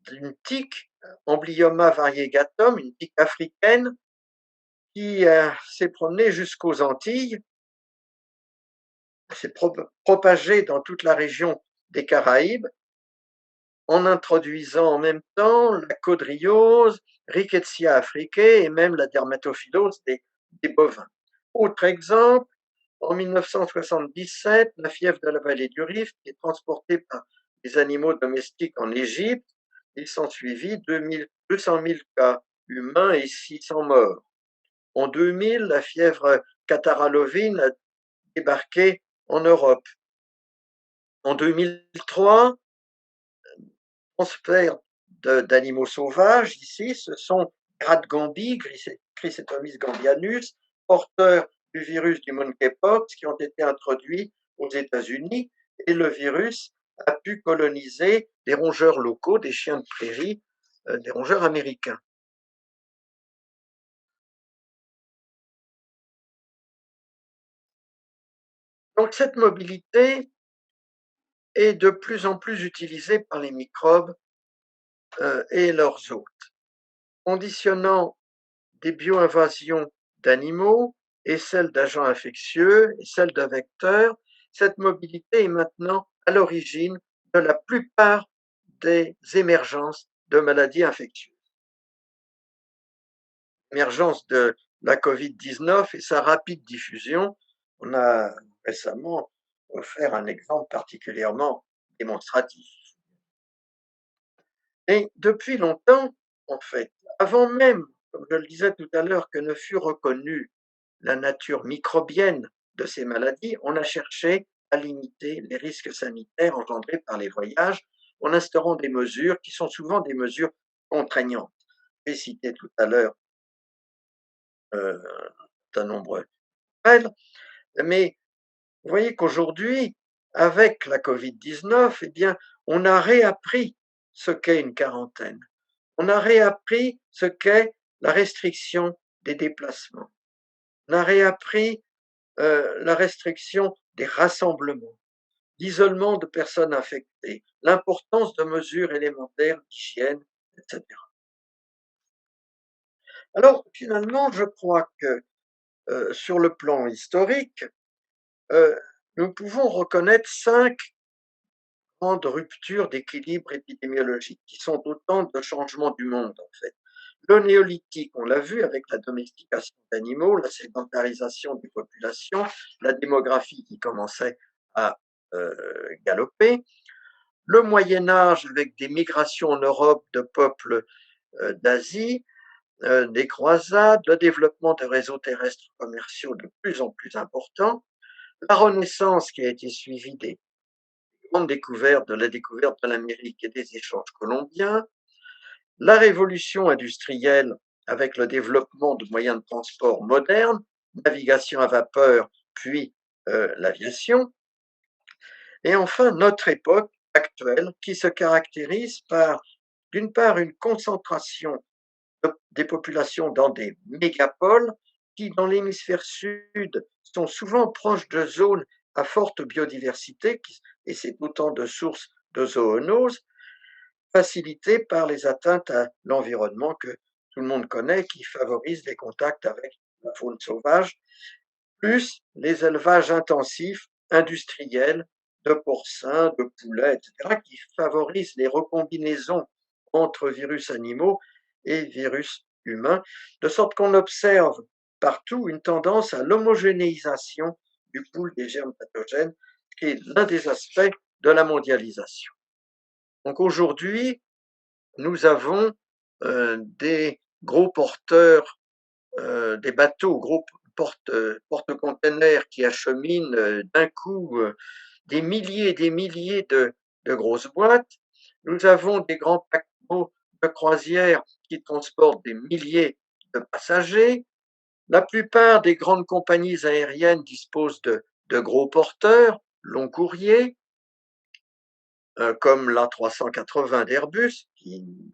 d'une tique, Amblyomma variegatum, une tique africaine, qui s'est promenée jusqu'aux Antilles, s'est propagée dans toute la région des Caraïbes, en introduisant en même temps la codriose, Rickettsia africae et même la dermatophilose des bovins. Autre exemple, en 1977, la fièvre de la vallée du Rift est transportée par les animaux domestiques en Égypte. Il s'ensuivit 200 000 cas humains et 600 morts. En 2000, la fièvre cataralovine a débarqué en Europe. En 2003, transfert d'animaux sauvages, ici, ce sont les rats de Gambie, Chrysotomys gambianus, porteurs du virus du monkeypox, qui ont été introduits aux États-Unis, et le virus a pu coloniser des rongeurs locaux, des chiens de prairie, des rongeurs américains. Donc cette mobilité est de plus en plus utilisée par les microbes et leurs hôtes, conditionnant des bioinvasions d'animaux et celles d'agents infectieux et celles de vecteurs. Cette mobilité est maintenant à l'origine de la plupart des émergences de maladies infectieuses. L'émergence de la Covid-19 et sa rapide diffusion, on a récemment faire un exemple particulièrement démonstratif. Et depuis longtemps, en fait, avant même, comme je le disais tout à l'heure, que ne fût reconnue la nature microbienne de ces maladies, on a cherché à limiter les risques sanitaires engendrés par les voyages en instaurant des mesures qui sont souvent des mesures contraignantes. J'ai cité tout à l'heure un certain nombre d'elles, mais vous voyez qu'aujourd'hui, avec la Covid-19, eh bien, on a réappris ce qu'est une quarantaine. On a réappris ce qu'est la restriction des déplacements. On a réappris la restriction des rassemblements, l'isolement de personnes infectées, l'importance de mesures élémentaires d'hygiène, etc. Alors, finalement, je crois que sur le plan historique, nous pouvons reconnaître 5 grandes ruptures d'équilibre épidémiologique qui sont autant de changements du monde, en fait. Le néolithique, on l'a vu avec la domestication d'animaux, la sédentarisation des populations, la démographie qui commençait à galoper. Le Moyen Âge avec des migrations en Europe de peuples d'Asie, des croisades, le développement de réseaux terrestres commerciaux de plus en plus importants, la Renaissance qui a été suivie des grandes découvertes, de la découverte de l'Amérique et des échanges colombiens, la révolution industrielle avec le développement de moyens de transport modernes, navigation à vapeur, puis l'aviation, et enfin notre époque actuelle qui se caractérise par, d'une part, une concentration des populations dans des mégapoles qui, dans l'hémisphère sud, sont souvent proches de zones à forte biodiversité, et c'est autant de sources de zoonoses, facilitées par les atteintes à l'environnement que tout le monde connaît, qui favorisent les contacts avec la faune sauvage, plus les élevages intensifs, industriels, de porcins, de poulets, etc., qui favorisent les recombinaisons entre virus animaux et virus humains, de sorte qu'on observe partout une tendance à l'homogénéisation du pool des germes pathogènes, qui est l'un des aspects de la mondialisation. Donc aujourd'hui, nous avons des gros porteurs, des bateaux, gros porte-containers qui acheminent d'un coup des milliers et des milliers de grosses boîtes. Nous avons des grands paquebots de croisière qui transportent des milliers de passagers. La plupart des grandes compagnies aériennes disposent de gros porteurs, long courriers, comme l'A380 d'Airbus,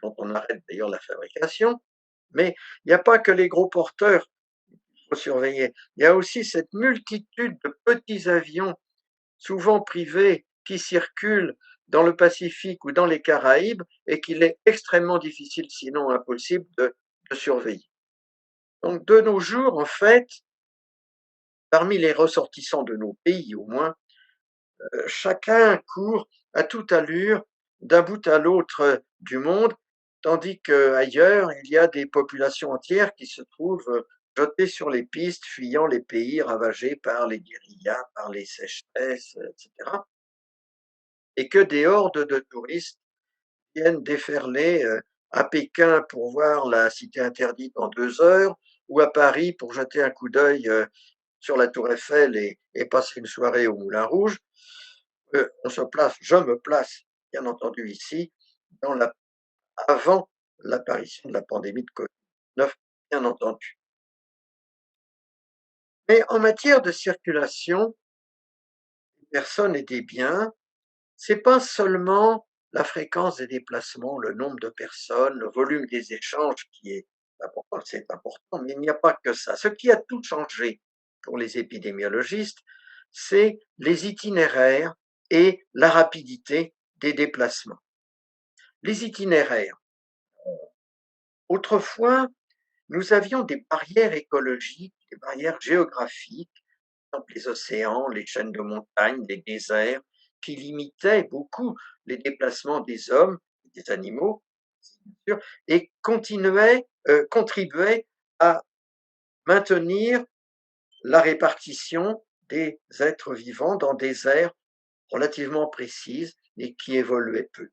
dont on arrête d'ailleurs la fabrication. Mais il n'y a pas que les gros porteurs qu'il faut surveiller. Il y a aussi cette multitude de petits avions, souvent privés, qui circulent dans le Pacifique ou dans les Caraïbes et qu'il est extrêmement difficile, sinon impossible, de surveiller. Donc de nos jours, en fait, parmi les ressortissants de nos pays au moins, chacun court à toute allure d'un bout à l'autre du monde, tandis qu'ailleurs, il y a des populations entières qui se trouvent jetées sur les pistes, fuyant les pays ravagés par les guérillas, par les sécheresses, etc. Et que des hordes de touristes viennent déferler à Pékin pour voir la cité interdite en 2 heures, ou à Paris pour jeter un coup d'œil sur la Tour Eiffel et passer une soirée au Moulin Rouge. On se place, je me place, bien entendu, ici, avant l'apparition de la pandémie de Covid-19, bien entendu. Mais en matière de circulation des personnes et des biens, c'est pas seulement la fréquence des déplacements, le nombre de personnes, le volume des échanges qui est important, c'est important, mais il n'y a pas que ça. Ce qui a tout changé pour les épidémiologistes, c'est les itinéraires et la rapidité des déplacements. Les itinéraires. Autrefois, nous avions des barrières écologiques, des barrières géographiques, comme les océans, les chaînes de montagnes, les déserts, qui limitaient beaucoup les déplacements des hommes, des animaux, bien sûr, et contribuaient à maintenir la répartition des êtres vivants dans des aires relativement précises et qui évoluaient peu.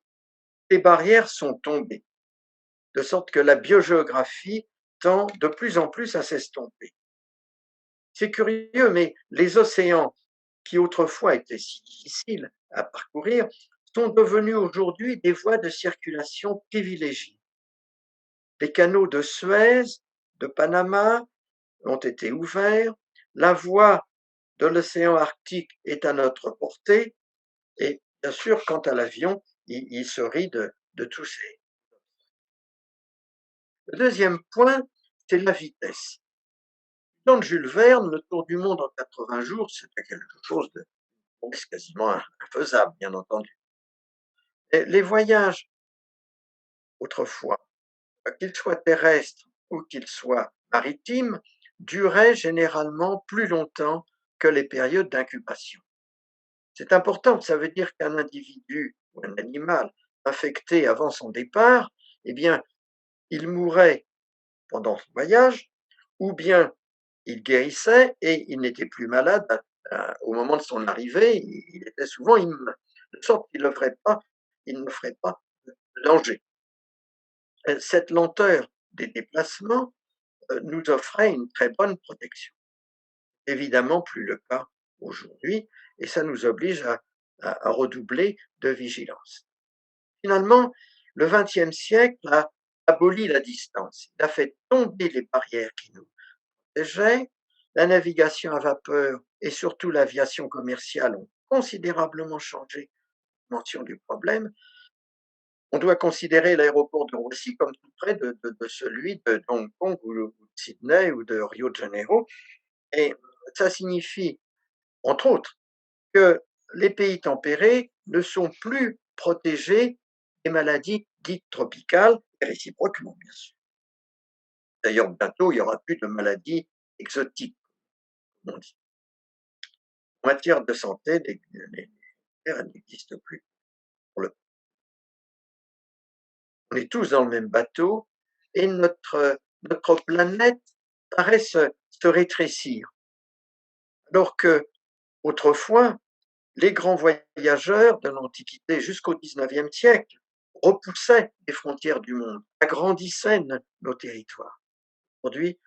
Les barrières sont tombées, de sorte que la biogéographie tend de plus en plus à s'estomper. C'est curieux, mais les océans, qui autrefois étaient si difficiles à parcourir, sont devenus aujourd'hui des voies de circulation privilégiées. Les canaux de Suez, de Panama ont été ouverts, la voie de l'océan Arctique est à notre portée, et bien sûr, quant à l'avion, il se rit de tous ces. Le deuxième point, c'est la vitesse. Dans Jules Verne, le tour du monde en 80 jours, c'était quelque chose de quasiment infaisable, bien entendu. Et les voyages, autrefois, qu'ils soient terrestres ou qu'ils soient maritimes, duraient généralement plus longtemps que les périodes d'incubation. C'est important, ça veut dire qu'un individu ou un animal infecté avant son départ, eh bien, il mourait pendant son voyage, ou bien il guérissait et il n'était plus malade au moment de son arrivée, il était souvent immun, de sorte qu'il ne ferait pas de danger. Cette lenteur des déplacements nous offrait une très bonne protection. Évidemment, plus le cas aujourd'hui, et ça nous oblige à redoubler de vigilance. Finalement, le XXe siècle a aboli la distance. Il a fait tomber les barrières qui nous protégeaient. La navigation à vapeur et surtout l'aviation commerciale ont considérablement changé la dimension du problème. On doit considérer l'aéroport de Roissy comme tout près de celui de Hong Kong ou de Sydney ou de Rio de Janeiro. Et ça signifie, entre autres, que les pays tempérés ne sont plus protégés des maladies dites tropicales, et réciproquement, bien sûr. D'ailleurs, bientôt, il n'y aura plus de maladies exotiques, comme on dit. En matière de santé, les frontières n'existent plus. On est tous dans le même bateau et notre planète paraît se rétrécir. Alors que, autrefois, les grands voyageurs de l'Antiquité jusqu'au XIXe siècle repoussaient les frontières du monde, agrandissaient nos territoires. Aujourd'hui,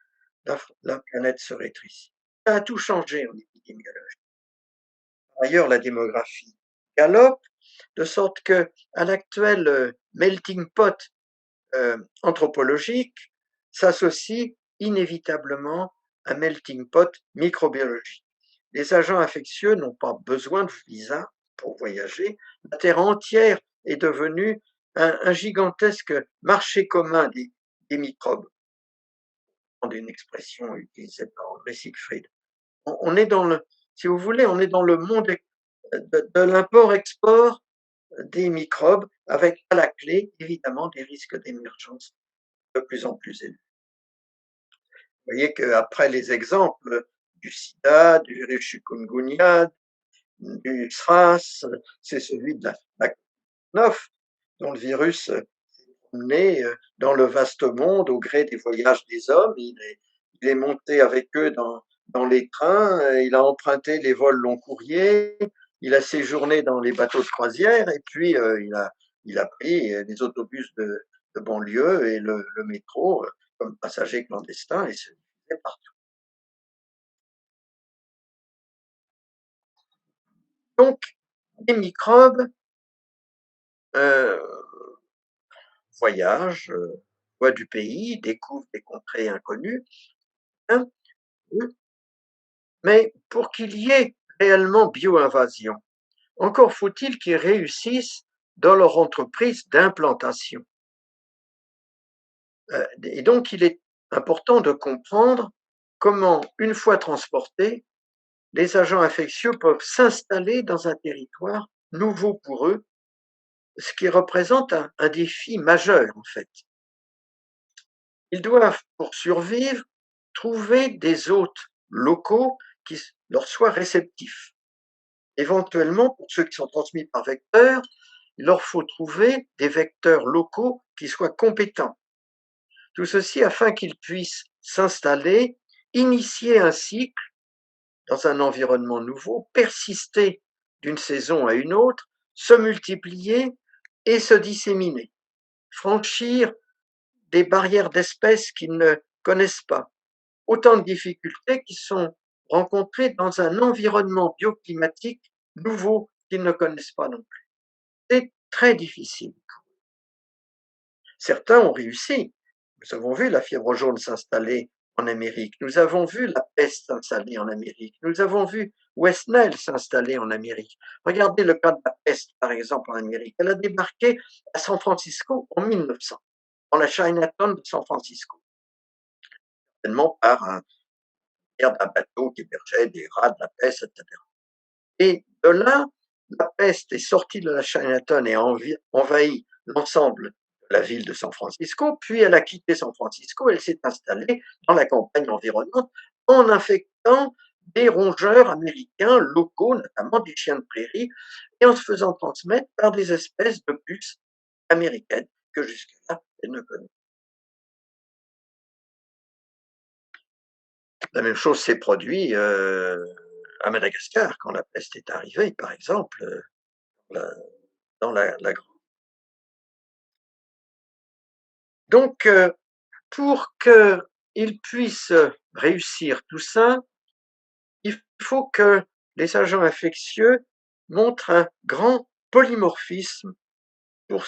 la planète se rétrécit. Ça a tout changé en épidémiologie. Par ailleurs, la démographie galope, de sorte que, à l'actuel melting pot anthropologique, s'associe inévitablement un melting pot microbiologique. Les agents infectieux n'ont pas besoin de visa pour voyager. La Terre entière est devenue un gigantesque marché commun des microbes. Une expression utilisée par André Siegfried. On est dans le, si vous voulez, on est dans le monde de l'import-export des microbes, avec à la clé, évidemment, des risques d'émergence de plus en plus élevés. Vous voyez qu'après les exemples du sida, du virus chikungunya, du SRAS, c'est celui de la COVID-19, dont le virus s'est promené dans le vaste monde au gré des voyages des hommes. Il est monté avec eux dans les trains, il a emprunté les vols long courriers, il a séjourné dans les bateaux de croisière et puis il a pris les autobus de banlieue et le métro comme passager clandestin et se diffusait partout. Donc, les microbes voyagent, voient du pays, découvrent des contrées inconnues, hein, mais pour qu'il y ait réellement bio-invasion, encore faut-il qu'ils réussissent dans leur entreprise d'implantation. Et donc, il est important de comprendre comment, une fois transportés, les agents infectieux peuvent s'installer dans un territoire nouveau pour eux, ce qui représente un défi majeur, en fait. Ils doivent, pour survivre, trouver des hôtes locaux qui leur soient réceptifs. Éventuellement, pour ceux qui sont transmis par vecteur, il leur faut trouver des vecteurs locaux qui soient compétents. Tout ceci afin qu'ils puissent s'installer, initier un cycle dans un environnement nouveau, persister d'une saison à une autre, se multiplier et se disséminer, franchir des barrières d'espèces qu'ils ne connaissent pas. Autant de difficultés qui sont rencontrées dans un environnement bioclimatique nouveau qu'ils ne connaissent pas non plus. C'est très difficile. Certains ont réussi. Nous avons vu la fièvre jaune s'installer en Amérique. Nous avons vu la peste s'installer en Amérique. Nous avons vu West Nile s'installer en Amérique. Regardez le cas de la peste, par exemple, en Amérique. Elle a débarqué à San Francisco en 1900, dans la Chinatown de San Francisco, certainement par un bateau qui hébergeait des rats, de la peste, etc. Et de là, la peste est sortie de la Chinatown et a envahi l'ensemble de la ville de San Francisco, puis elle a quitté San Francisco, elle s'est installée dans la campagne environnante en infectant des rongeurs américains locaux, notamment des chiens de prairie, et en se faisant transmettre par des espèces de puces américaines que jusque-là, elle ne connaît. La même chose s'est produite à Madagascar, quand la peste est arrivée, par exemple, dans la Grande. Donc, pour qu'ils puissent réussir tout ça, il faut que les agents infectieux montrent un grand polymorphisme pour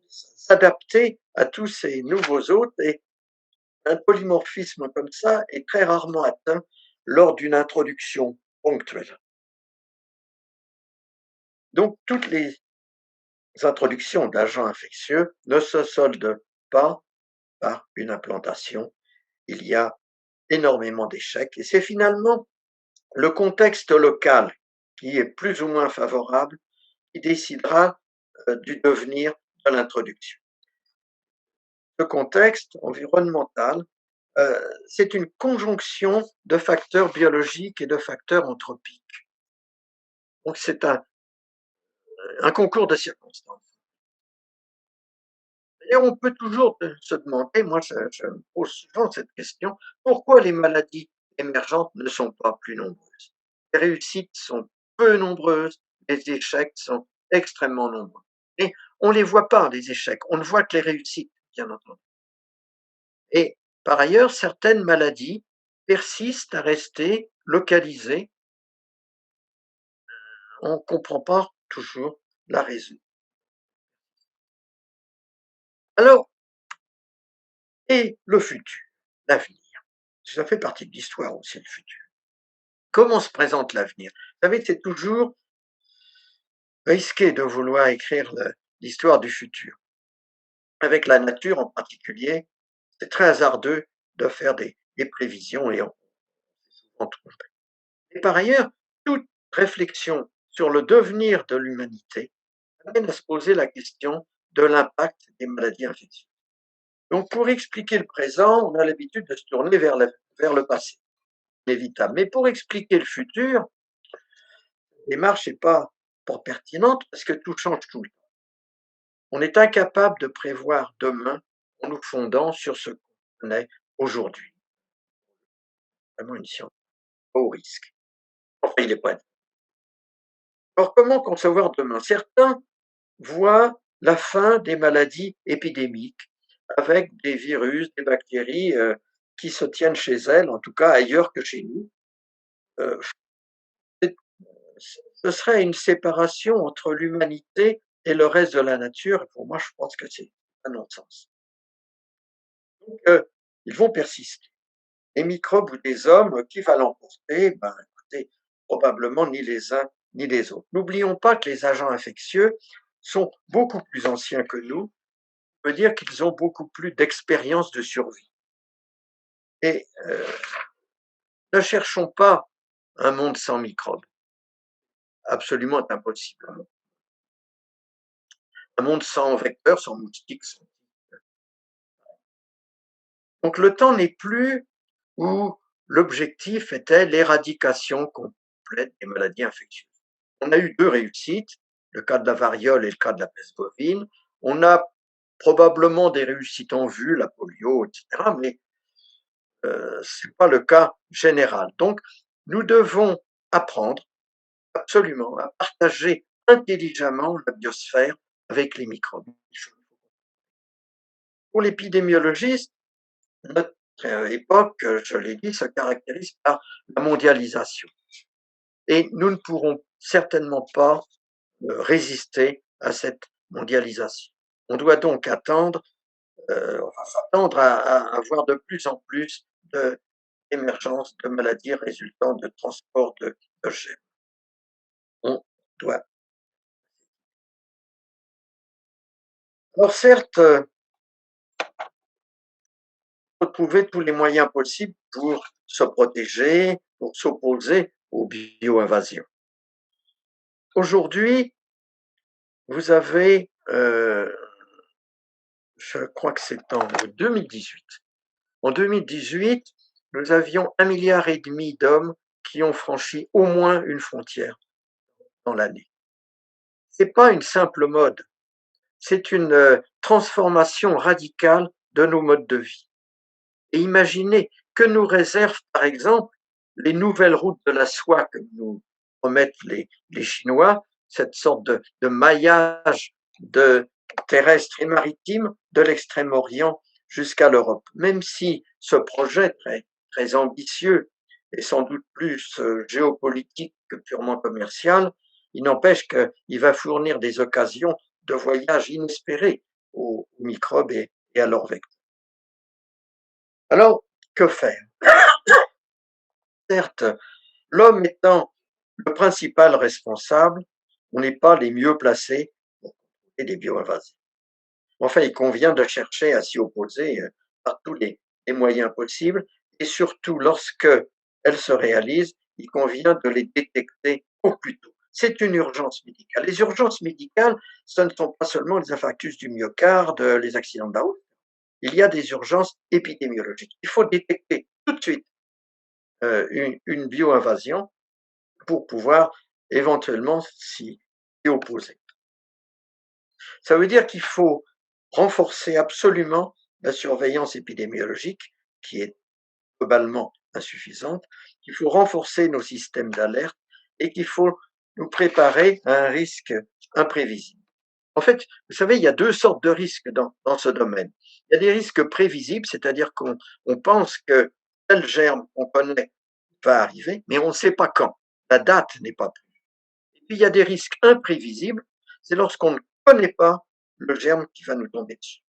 s'adapter à tous ces nouveaux hôtes, et un polymorphisme comme ça est très rarement atteint lors d'une introduction ponctuelle. Donc, toutes les introductions d'agents infectieux ne se soldent pas par une implantation. Il y a énormément d'échecs et c'est finalement le contexte local qui est plus ou moins favorable qui décidera du devenir de l'introduction. Le contexte environnemental, c'est une conjonction de facteurs biologiques et de facteurs anthropiques. Donc c'est un concours de circonstances. D'ailleurs, on peut toujours se demander, moi je me pose souvent cette question, pourquoi les maladies émergentes ne sont pas plus nombreuses? Les réussites sont peu nombreuses, les échecs sont extrêmement nombreux. Et on ne les voit pas, les échecs, on ne voit que les réussites, bien entendu. Et par ailleurs, certaines maladies persistent à rester localisées. On ne comprend pas toujours la raison. Alors, et le futur, l'avenir, ça fait partie de l'histoire aussi, le futur. Comment se présente l'avenir? Vous savez, c'est toujours risqué de vouloir écrire l'histoire du futur. Avec la nature en particulier, c'est très hasardeux de faire des prévisions et on s'est souvent trompé. Et par ailleurs, toute réflexion sur le devenir de l'humanité amène à se poser la question de l'impact des maladies infectieuses. Donc, pour expliquer le présent, on a l'habitude de se tourner vers le passé, inévitable. Mais pour expliquer le futur, la démarche n'est pas pertinente parce que tout change tout le temps. On est incapable de prévoir demain en nous fondant sur ce qu'on connaît aujourd'hui. Vraiment une science au risque. Enfin, il n'est pas dit. Alors, comment concevoir demain? Certains voient la fin des maladies épidémiques avec des virus, des bactéries qui se tiennent chez elles, en tout cas ailleurs que chez nous. Ce serait une séparation entre l'humanité et le reste de la nature. Pour moi, je pense que c'est un non-sens. Donc, ils vont persister. Les microbes ou des hommes, qui va l'emporter? Ben, écoutez, probablement ni les uns ni les autres. N'oublions pas que les agents infectieux sont beaucoup plus anciens que nous, ça veut dire qu'ils ont beaucoup plus d'expérience de survie. Et ne cherchons pas un monde sans microbes. Absolument impossible. Un monde sans vecteurs, sans moustiques. Donc le temps n'est plus où l'objectif était l'éradication complète des maladies infectieuses. On a eu 2 réussites, le cas de la variole et le cas de la peste bovine. On a probablement des réussites en vue, la polio, etc. Mais c'est pas le cas général. Donc, nous devons apprendre absolument à partager intelligemment la biosphère avec les microbes. Pour l'épidémiologiste, notre époque, je l'ai dit, se caractérise par la mondialisation. Et nous ne pourrons certainement pas résister à cette mondialisation. On doit donc s'attendre à avoir de plus en plus d'émergence de maladies résultant de transport de gènes. On doit. Alors certes, faut trouver tous les moyens possibles pour se protéger, pour s'opposer aux bio-invasions. Aujourd'hui, vous avez, je crois que c'est en 2018. En 2018, nous avions 1,5 milliard d'hommes qui ont franchi au moins une frontière dans l'année. C'est pas une simple mode, c'est une transformation radicale de nos modes de vie. Et imaginez que nous réservent, par exemple, les nouvelles routes de la soie que nous promettent les Chinois, cette sorte de maillage terrestre et maritime de l'Extrême-Orient jusqu'à l'Europe. Même si ce projet très ambitieux et sans doute plus géopolitique que purement commercial, il n'empêche qu'il va fournir des occasions de voyages inespérés aux microbes et à leurs vecteurs. Alors, que faire? Certes, l'homme étant le principal responsable, on n'est pas les mieux placés pour contrôler les bio-invasifs. Enfin, il convient de chercher à s'y opposer par tous les moyens possibles et surtout lorsque elles se réalisent, il convient de les détecter au plus tôt. C'est une urgence médicale. Les urgences médicales, ce ne sont pas seulement les infarctus du myocarde, les accidents de la route. Il y a des urgences épidémiologiques. Il faut détecter tout de suite une bio-invasion pour pouvoir éventuellement s'y opposer. Ça veut dire qu'il faut renforcer absolument la surveillance épidémiologique, qui est globalement insuffisante, qu'il faut renforcer nos systèmes d'alerte et qu'il faut nous préparer à un risque imprévisible. En fait, vous savez, il y a deux sortes de risques dans ce domaine. Il y a des risques prévisibles, c'est-à-dire qu'on pense que tel germe qu'on connaît va arriver, mais on ne sait pas quand. La date n'est pas prévue. Et puis, il y a des risques imprévisibles, c'est lorsqu'on ne connaît pas le germe qui va nous tomber dessus.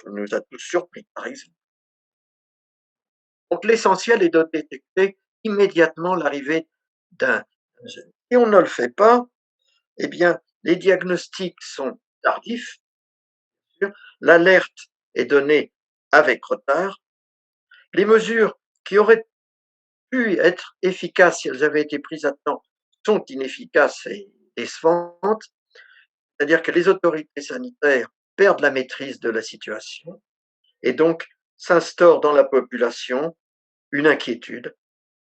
On nous a tous surpris, par exemple. Donc, l'essentiel est de détecter immédiatement l'arrivée d'un gène. Si on ne le fait pas, eh bien, les diagnostics sont tardifs, l'alerte est donnée avec retard, les mesures qui auraient pu être efficaces si elles avaient été prises à temps sont inefficaces et décevantes, c'est-à-dire que les autorités sanitaires perdent la maîtrise de la situation et donc s'instaure dans la population une inquiétude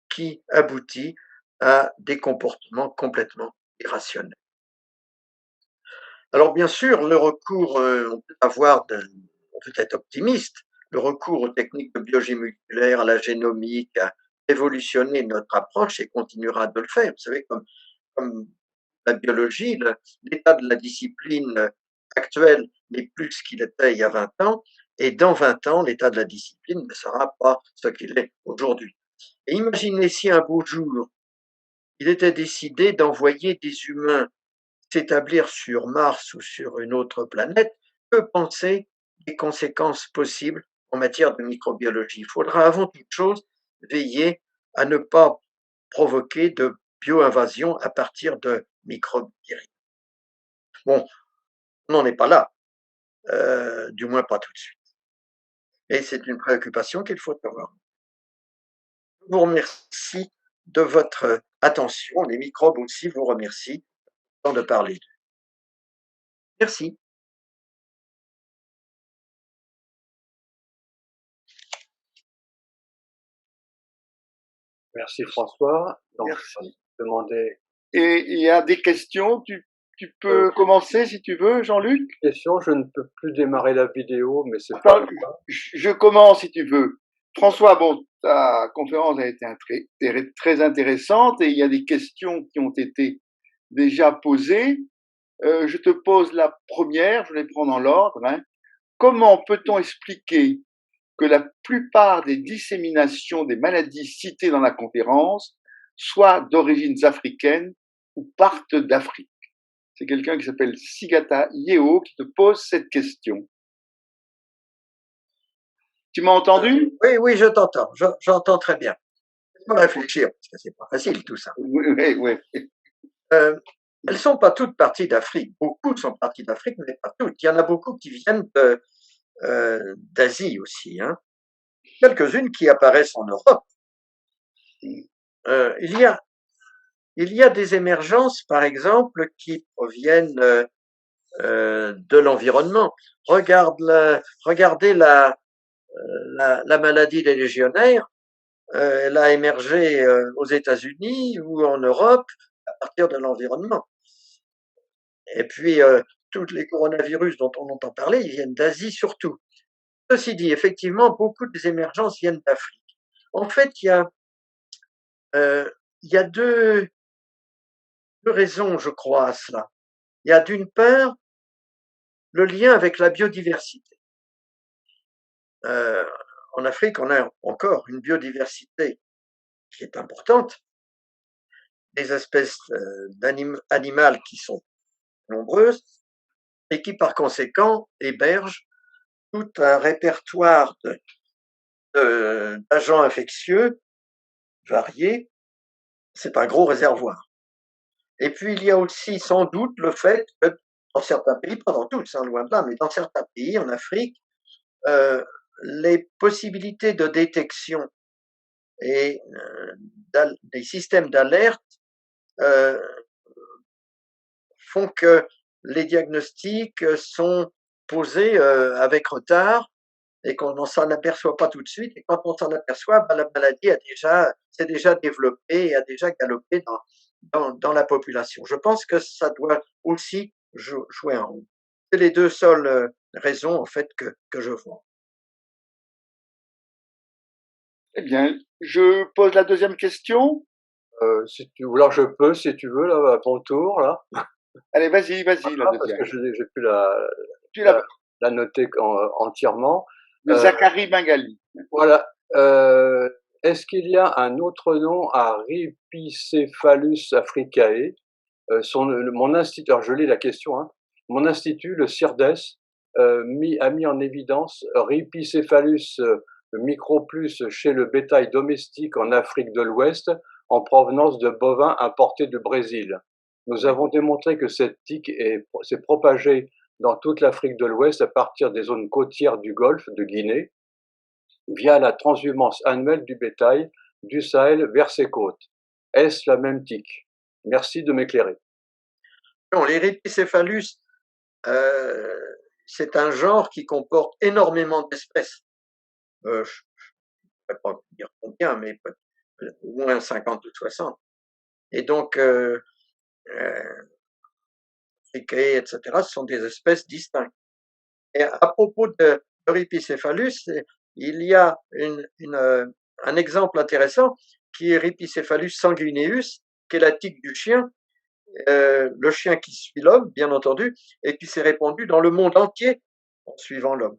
qui aboutit à des comportements complètement irrationnels. Alors bien sûr, le recours, on peut être optimiste, le recours aux techniques de biologie moléculaire, à la génomique, a révolutionné notre approche et continuera de le faire. Vous savez, comme la biologie, l'état de la discipline actuelle n'est plus ce qu'il était il y a 20 ans, et dans 20 ans, l'état de la discipline ne sera pas ce qu'il est aujourd'hui. Et imaginez si un beau jour, il était décidé d'envoyer des humains s'établir sur Mars ou sur une autre planète, que penser des conséquences possibles en matière de microbiologie? Il faudra avant toute chose veiller à ne pas provoquer de bio-invasion à partir de microbes directs. Bon, on n'en est pas là, du moins pas tout de suite. Et c'est une préoccupation qu'il faut avoir. Je vous remercie de votre attention. Les microbes aussi vous remercient de parler d'eux. Merci. Merci François. Donc, Merci. demander. Et il y a des questions, tu peux commencer si tu veux, Jean-Luc. Question, je ne peux plus démarrer la vidéo, mais c'est pas. Je commence si tu veux. François, bon, ta conférence a été très intéressante et il y a des questions qui ont été déjà posées. Je te pose la première, je vais les prendre en l'ordre. Hein. Comment peut-on expliquer que la plupart des disséminations des maladies citées dans la conférence soient d'origines africaines ou partent d'Afrique? C'est quelqu'un qui s'appelle Sigata Yeo qui te pose cette question. Tu m'as entendu? Oui, oui, je t'entends. J'entends très bien. Laisse-moi réfléchir, parce que c'est pas facile tout ça. Oui, oui. Elles sont pas toutes parties d'Afrique. Beaucoup sont parties d'Afrique, mais pas toutes. Il y en a beaucoup qui viennent d'Asie aussi. Hein. Quelques-unes qui apparaissent en Europe. Il y a des émergences, par exemple, qui proviennent de l'environnement. Regardez la maladie des légionnaires. Elle a émergé aux États-Unis ou en Europe à partir de l'environnement. Et puis, tous les coronavirus dont on entend parler, ils viennent d'Asie surtout. Ceci dit, effectivement, beaucoup des émergences viennent d'Afrique. En fait, il y a deux raisons, je crois, à cela. Il y a d'une part le lien avec la biodiversité. En Afrique, on a encore une biodiversité qui est importante, des espèces animales qui sont nombreuses et qui, par conséquent, hébergent tout un répertoire d'agents infectieux variés. C'est un gros réservoir. Et puis, il y a aussi sans doute le fait que dans certains pays, pas dans tous, loin de là, mais dans certains pays en Afrique, les possibilités de détection et des systèmes d'alerte font que les diagnostics sont posés avec retard et qu'on ne s'en aperçoit pas tout de suite. Et quand on s'en aperçoit, la maladie s'est déjà développée et a déjà galopé dans la population. Je pense que ça doit aussi jouer un rôle. C'est les deux seules raisons, en fait, que je vois. Eh bien, je pose la deuxième question. Si tu veux, alors je peux, si tu veux, là, à ton tour, là. Allez, vas-y, la Parce deuxième. que j'ai pu Tu l'as la noter entièrement. de Zachary Bengali. Voilà. Est-ce qu'il y a un autre nom à Rhipicephalus africae? Mon institut, alors je lis la question, hein. Mon institut, le CIRDES, a mis en évidence Rhipicephalus microplus chez le bétail domestique en Afrique de l'Ouest en provenance de bovins importés du Brésil. Nous avons démontré que cette tique s'est propagée dans toute l'Afrique de l'Ouest à partir des zones côtières du Golfe de Guinée via la transhumance annuelle du bétail du Sahel vers ses côtes. Est-ce la même tique? Merci de m'éclairer. Non, les Rhipicephalus, c'est un genre qui comporte énormément d'espèces. Je ne pourrais pas dire combien, mais au moins 50 ou 60. Et donc, etc., ce sont des espèces distinctes. Et à propos de Rhipicephalus, il y a un exemple intéressant qui est Rhipicephalus sanguineus, qui est la tique du chien, le chien qui suit l'homme, bien entendu, et qui s'est répandu dans le monde entier en suivant l'homme.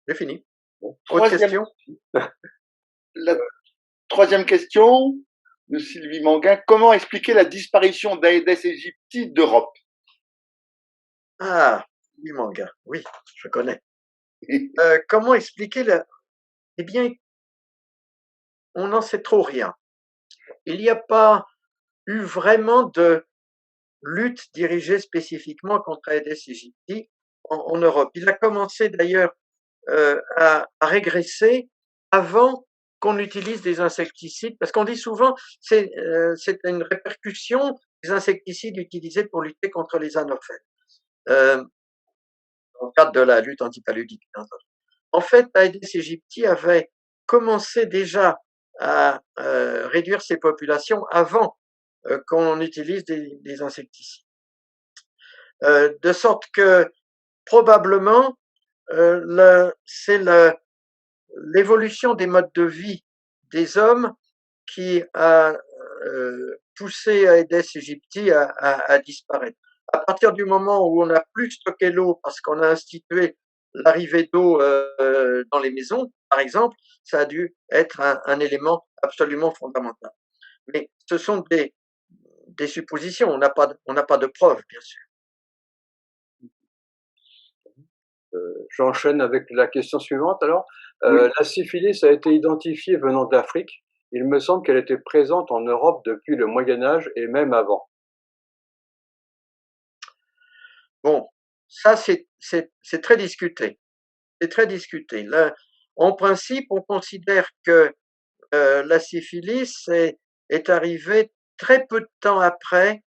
C'est fini. Autre question? La troisième question de Sylvie Manguin. Comment expliquer la disparition d'Aedes aegypti d'Europe? Ah, Sylvie Manguin, oui, je connais. Comment expliquer Eh bien, on n'en sait trop rien. Il n'y a pas eu vraiment de lutte dirigée spécifiquement contre Aedes aegypti en Europe. Il a commencé d'ailleurs à régresser avant qu'on utilise des insecticides, parce qu'on dit souvent c'est une répercussion des insecticides utilisés pour lutter contre les anophèles, dans le cadre de la lutte antipaludique. En fait, Aedes aegypti avait commencé déjà à réduire ses populations avant qu'on utilise des insecticides. de sorte que probablement c'est l'évolution des modes de vie des hommes qui a poussé Aedes aegypti à disparaître. À partir du moment où on n'a plus stocké l'eau parce qu'on a institué l'arrivée d'eau dans les maisons, par exemple, ça a dû être un élément absolument fondamental. Mais ce sont des suppositions, on n'a pas de preuves, bien sûr. J'enchaîne avec la question suivante alors. Oui. La syphilis a été identifiée venant d'Afrique. Il me semble qu'elle était présente en Europe depuis le Moyen Âge et même avant. Bon, ça c'est très discuté. C'est très discuté. Là, en principe, on considère que la syphilis est arrivée très peu de temps après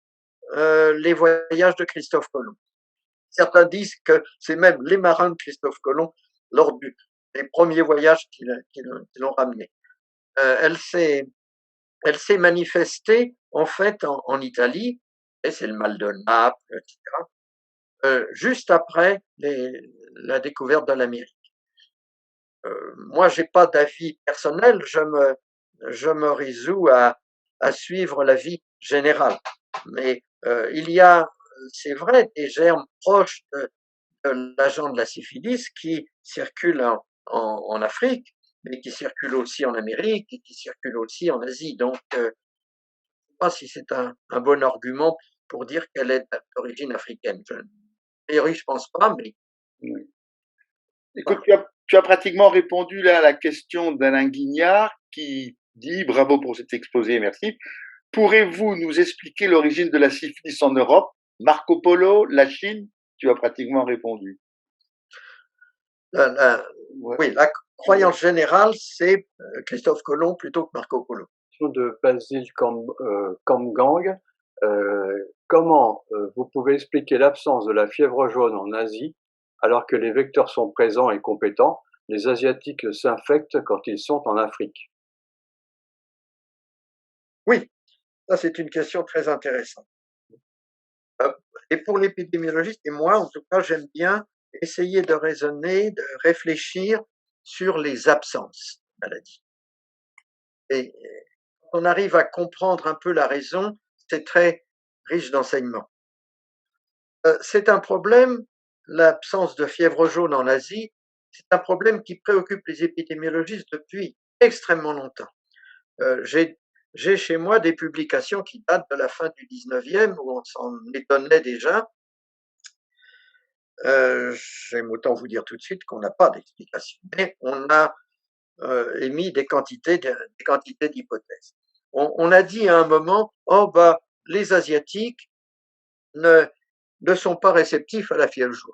les voyages de Christophe Colomb. Certains disent que c'est même les marins de Christophe Colomb lors des premiers voyages qui l'ont ramené. Elle s'est manifestée en fait en Italie, et c'est le mal de Naples, etc., juste après la découverte de l'Amérique. Moi, j'ai pas d'avis personnel, je me résous à suivre l'avis général. Mais il y a, c'est vrai, des germes proches de l'agent de la syphilis qui circulent en Afrique, mais qui circulent aussi en Amérique et qui circulent aussi en Asie. Donc, je ne sais pas si c'est un bon argument pour dire qu'elle est d'origine africaine. A priori, je pense pas, mais Oui. Écoute, tu as pratiquement répondu là à la question d'Alain Guignard qui dit bravo pour cet exposé, merci. Pourrez-vous nous expliquer l'origine de la syphilis en Europe? Marco Polo, la Chine? Tu as pratiquement répondu. oui, la croyance générale, c'est Christophe Colomb plutôt que Marco Polo. De Basile Kamgang, comment vous pouvez expliquer l'absence de la fièvre jaune en Asie alors que les vecteurs sont présents et compétents? Les Asiatiques s'infectent quand ils sont en Afrique. Oui, ça c'est une question très intéressante. Et pour l'épidémiologiste, et moi en tout cas, j'aime bien essayer de raisonner, de réfléchir sur les absences de maladie. Et quand on arrive à comprendre un peu la raison, c'est très riche d'enseignements. C'est un problème, l'absence de fièvre jaune en Asie, c'est un problème qui préoccupe les épidémiologistes depuis extrêmement longtemps. J'ai chez moi des publications qui datent de la fin du 19e où on s'en étonnait déjà. J'aime autant vous dire tout de suite qu'on n'a pas d'explication, mais on a émis des quantités d'hypothèses. On a dit à un moment, oh bah les Asiatiques ne sont pas réceptifs à la fièvre jaune.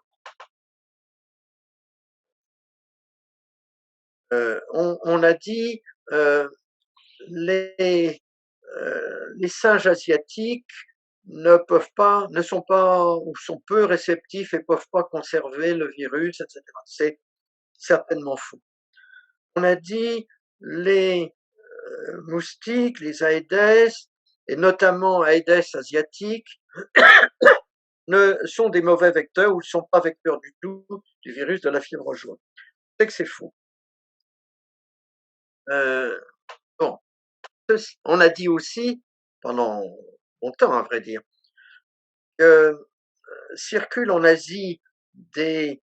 On a dit les singes asiatiques ne sont pas ou sont peu réceptifs et peuvent pas conserver le virus, etc. C'est certainement faux. On a dit les moustiques, les Aedes, et notamment Aedes asiatiques, sont des mauvais vecteurs ou ne sont pas vecteurs du tout du virus de la fièvre jaune. C'est que c'est faux. Bon, on a dit aussi, pendant longtemps à vrai dire, que circulent en Asie des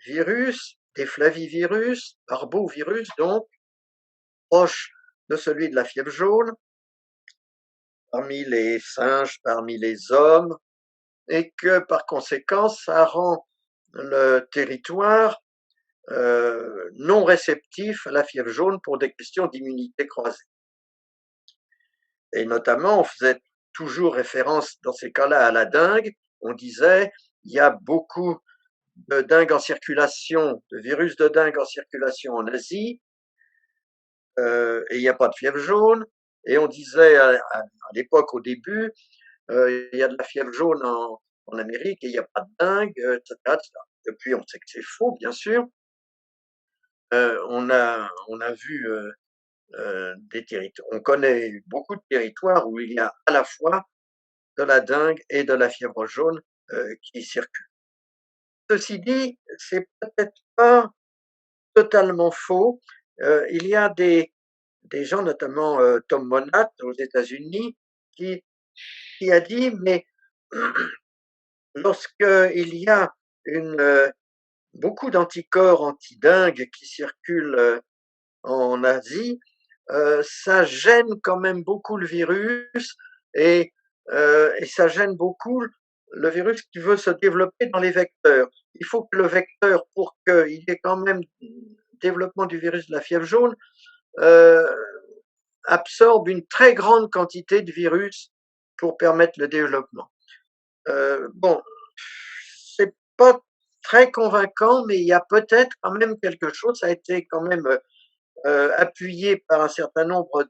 virus, des flavivirus, arbovirus donc, proches de celui de la fièvre jaune, parmi les singes, parmi les hommes, et que par conséquent, ça rend le territoire non réceptif à la fièvre jaune pour des questions d'immunité croisée. Et notamment, on faisait toujours référence dans ces cas-là à la dengue. On disait, il y a beaucoup de dengue en circulation, de virus de dengue en circulation en Asie, et il n'y a pas de fièvre jaune. Et on disait à l'époque, au début, il y a de la fièvre jaune en Amérique et il n'y a pas de dengue, etc., etc. Depuis, on sait que c'est faux, bien sûr. On a vu des territoires, on connaît beaucoup de territoires où il y a à la fois de la dengue et de la fièvre jaune qui circulent. Ceci dit, c'est peut-être pas totalement faux. Il y a des gens, notamment Tom Monat aux États-Unis, qui a dit, mais lorsqu'il y a beaucoup d'anticorps anti-dengue qui circulent en Asie, ça gêne quand même beaucoup le virus et ça gêne beaucoup le virus qui veut se développer dans les vecteurs. Il faut que le vecteur, pour qu'il y ait quand même développement du virus de la fièvre jaune, absorbe une très grande quantité de virus pour permettre le développement. Bon, c'est pas très convaincant, mais il y a peut-être quand même quelque chose. Ça a été quand même appuyé par un certain nombre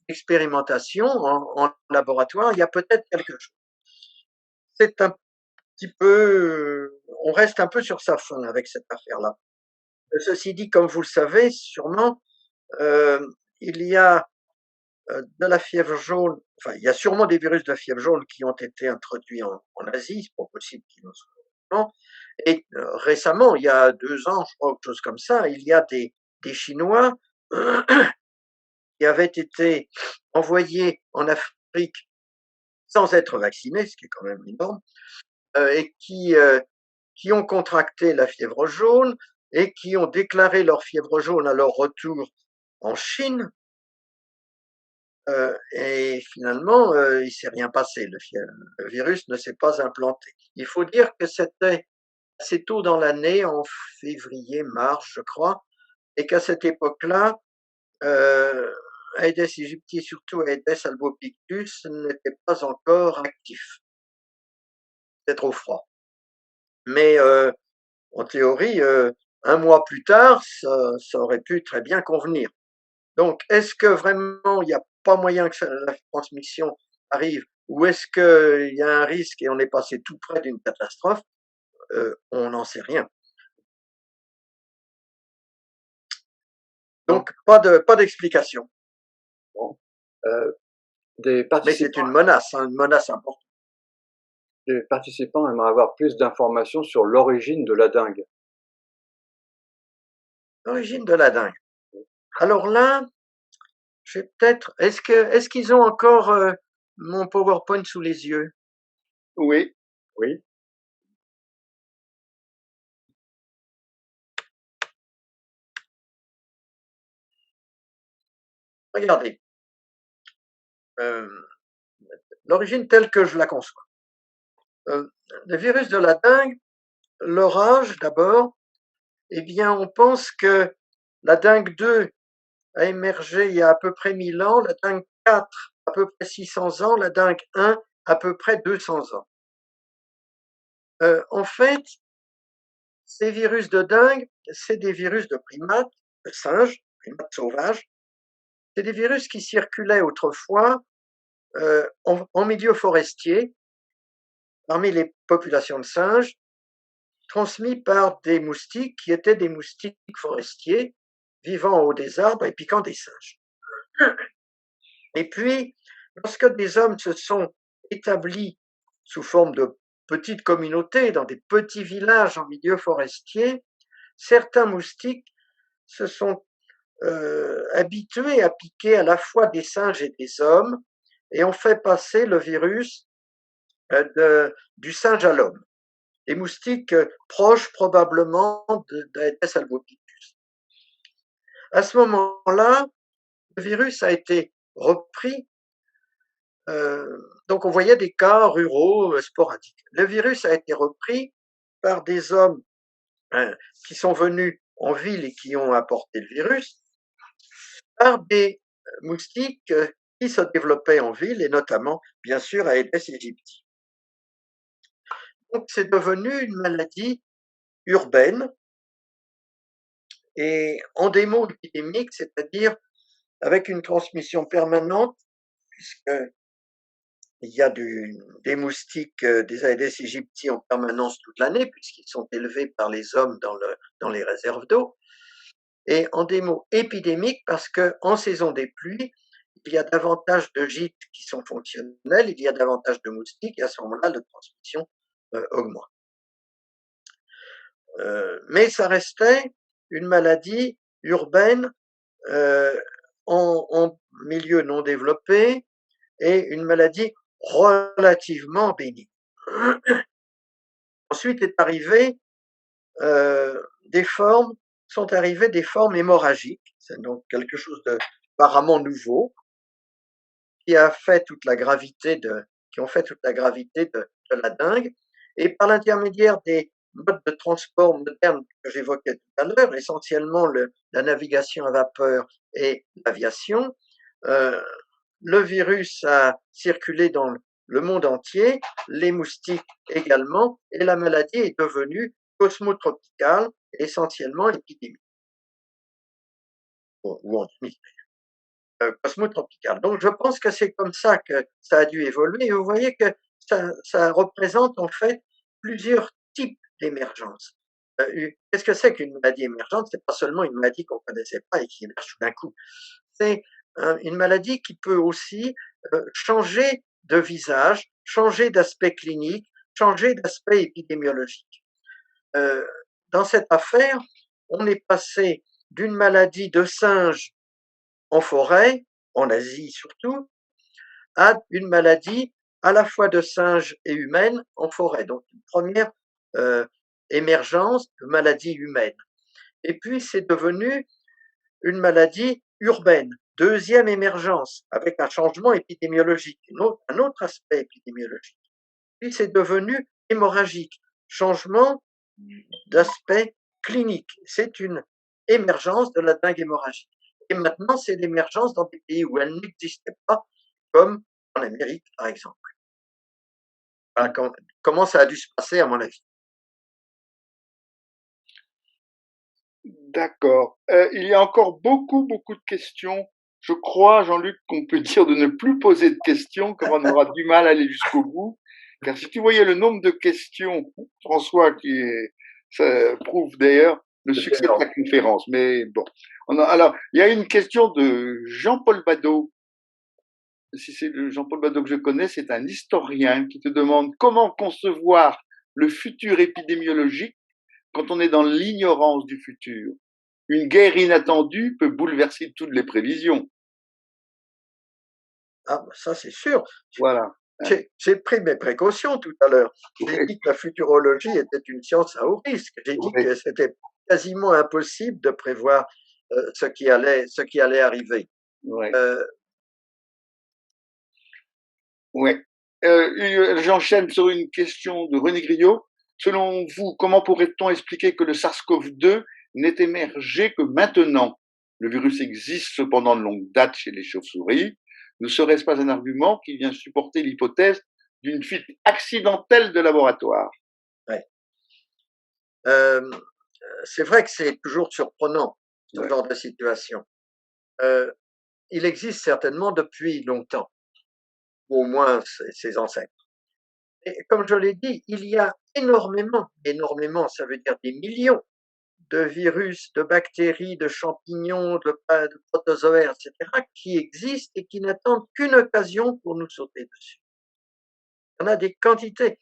d'expérimentations en laboratoire. Il y a peut-être quelque chose. C'est un petit peu, on reste un peu sur sa faim avec cette affaire-là. Ceci dit, comme vous le savez sûrement, il y a de la fièvre jaune, enfin, il y a sûrement des virus de la fièvre jaune qui ont été introduits en Asie, c'est pas possible qu'ils en soient non. Et récemment, il y a 2 ans, je crois, quelque chose comme ça, il y a des Chinois qui avaient été envoyés en Afrique sans être vaccinés, ce qui est quand même énorme, et qui ont contracté la fièvre jaune et qui ont déclaré leur fièvre jaune à leur retour en Chine. Et finalement, il s'est rien passé. Le virus ne s'est pas implanté. Il faut dire que c'était assez tôt dans l'année, en février, mars, je crois, et qu'à cette époque-là, Aedes aegypti, surtout Aedes albopictus, n'était pas encore actif. C'était trop froid. Mais en théorie, 1 mois plus tard, ça aurait pu très bien convenir. Donc, est-ce que vraiment il n'y a pas moyen que la transmission arrive, ou est-ce qu'il y a un risque et on est passé tout près d'une catastrophe? On n'en sait rien. Donc, pas d'explication. Bon. Mais c'est une menace importante. Les participants aimeraient avoir plus d'informations sur l'origine de la dengue. L'origine de la dengue. Alors là, je vais peut-être. Est-ce qu'ils ont encore mon PowerPoint sous les yeux? Oui. Oui. Regardez. L'origine telle que je la conçois. Le virus de la dengue, l'orage d'abord, eh bien, on pense que la dengue 2 a émergé il y a à peu près 1000 ans, la dengue 4 à peu près 600 ans, la dengue 1 à peu près 200 ans. En fait, ces virus de dengue, c'est des virus de primates, de singes, primates sauvages. C'est des virus qui circulaient autrefois en milieu forestier, parmi les populations de singes, transmis par des moustiques qui étaient des moustiques forestiers, vivant en haut des arbres et piquant des singes. Et puis, lorsque des hommes se sont établis sous forme de petites communautés, dans des petits villages en milieu forestier, certains moustiques se sont habitués à piquer à la fois des singes et des hommes et ont fait passer le virus du singe à l'homme. Les moustiques proches probablement d'Aedes albopictus. À ce moment-là, le virus a été repris. Donc on voyait des cas ruraux sporadiques. Le virus a été repris par des hommes qui sont venus en ville et qui ont apporté le virus, par des moustiques qui se développaient en ville et notamment, bien sûr, Aedes aegypti. Donc c'est devenu une maladie urbaine et endémo-épidémique, c'est-à-dire avec une transmission permanente, puisqu'il y a des moustiques, des Aedes aegypti en permanence toute l'année, puisqu'ils sont élevés par les hommes dans les réserves d'eau, et endémo-épidémique parce qu'en saison des pluies, il y a davantage de gîtes qui sont fonctionnels, il y a davantage de moustiques, et à ce moment-là, la transmission augmente. Mais ça restait une maladie urbaine en milieu non développé et une maladie relativement bénigne. Ensuite est arrivé sont arrivées des formes hémorragiques, c'est donc quelque chose d'apparemment nouveau qui ont fait toute la gravité de la dengue, et par l'intermédiaire des modes de transport modernes que j'évoquais tout à l'heure, essentiellement la navigation à vapeur et l'aviation, le virus a circulé dans le monde entier, les moustiques également, et la maladie est devenue cosmotropicale, essentiellement épidémique, ou endémique, cosmotropicale. Donc je pense que c'est comme ça que ça a dû évoluer, et vous voyez que ça représente en fait plusieurs types d'émergence. Qu'est-ce que c'est qu'une maladie émergente? C'est pas seulement une maladie qu'on connaissait pas et qui émerge tout d'un coup. C'est une maladie qui peut aussi changer de visage, changer d'aspect clinique, changer d'aspect épidémiologique. Dans cette affaire, on est passé d'une maladie de singe en forêt, en Asie surtout, à une maladie à la fois de singe et humaine en forêt. Donc une première émergence de maladie humaine. Et puis c'est devenu une maladie urbaine, deuxième émergence, avec un changement épidémiologique, un autre aspect épidémiologique. Puis c'est devenu hémorragique, changement d'aspect clinique. C'est une émergence de la dengue hémorragique. Et maintenant, c'est l'émergence dans des pays où elle n'existait pas, comme en Amérique, par exemple. Enfin, comment ça a dû se passer, à mon avis? D'accord. Il y a encore beaucoup de questions. Je crois, Jean-Luc, qu'on peut dire de ne plus poser de questions, car on aura du mal à aller jusqu'au bout. Car si tu voyais le nombre de questions, François, ça prouve d'ailleurs le succès de ta conférence. Mais bon. Alors, il y a une question de Jean-Paul Badeau. Si c'est le Jean-Paul Badeau que je connais, c'est un historien qui te demande comment concevoir le futur épidémiologique quand on est dans l'ignorance du futur. Une guerre inattendue peut bouleverser toutes les prévisions. Ah, ça c'est sûr. Voilà. J'ai pris mes précautions tout à l'heure. J'ai dit que la futurologie était une science à haut risque. J'ai dit que c'était quasiment impossible de prévoir ce qui allait arriver. Ouais. J'enchaîne sur une question de René Griot. Selon vous, comment pourrait-on expliquer que le SARS-CoV-2 n'ait émergé que maintenant? Le virus existe cependant de longue date chez les chauves-souris. Ne serait-ce pas un argument qui vient supporter l'hypothèse d'une fuite accidentelle de laboratoire? Ouais. C'est vrai que c'est toujours surprenant, ce genre de situation. Il existe certainement depuis longtemps, ou au moins ses ancêtres. Et comme je l'ai dit, il y a énormément, ça veut dire des millions de virus, de bactéries, de champignons, de protozoaires, etc., qui existent et qui n'attendent qu'une occasion pour nous sauter dessus. Il y en a des quantités.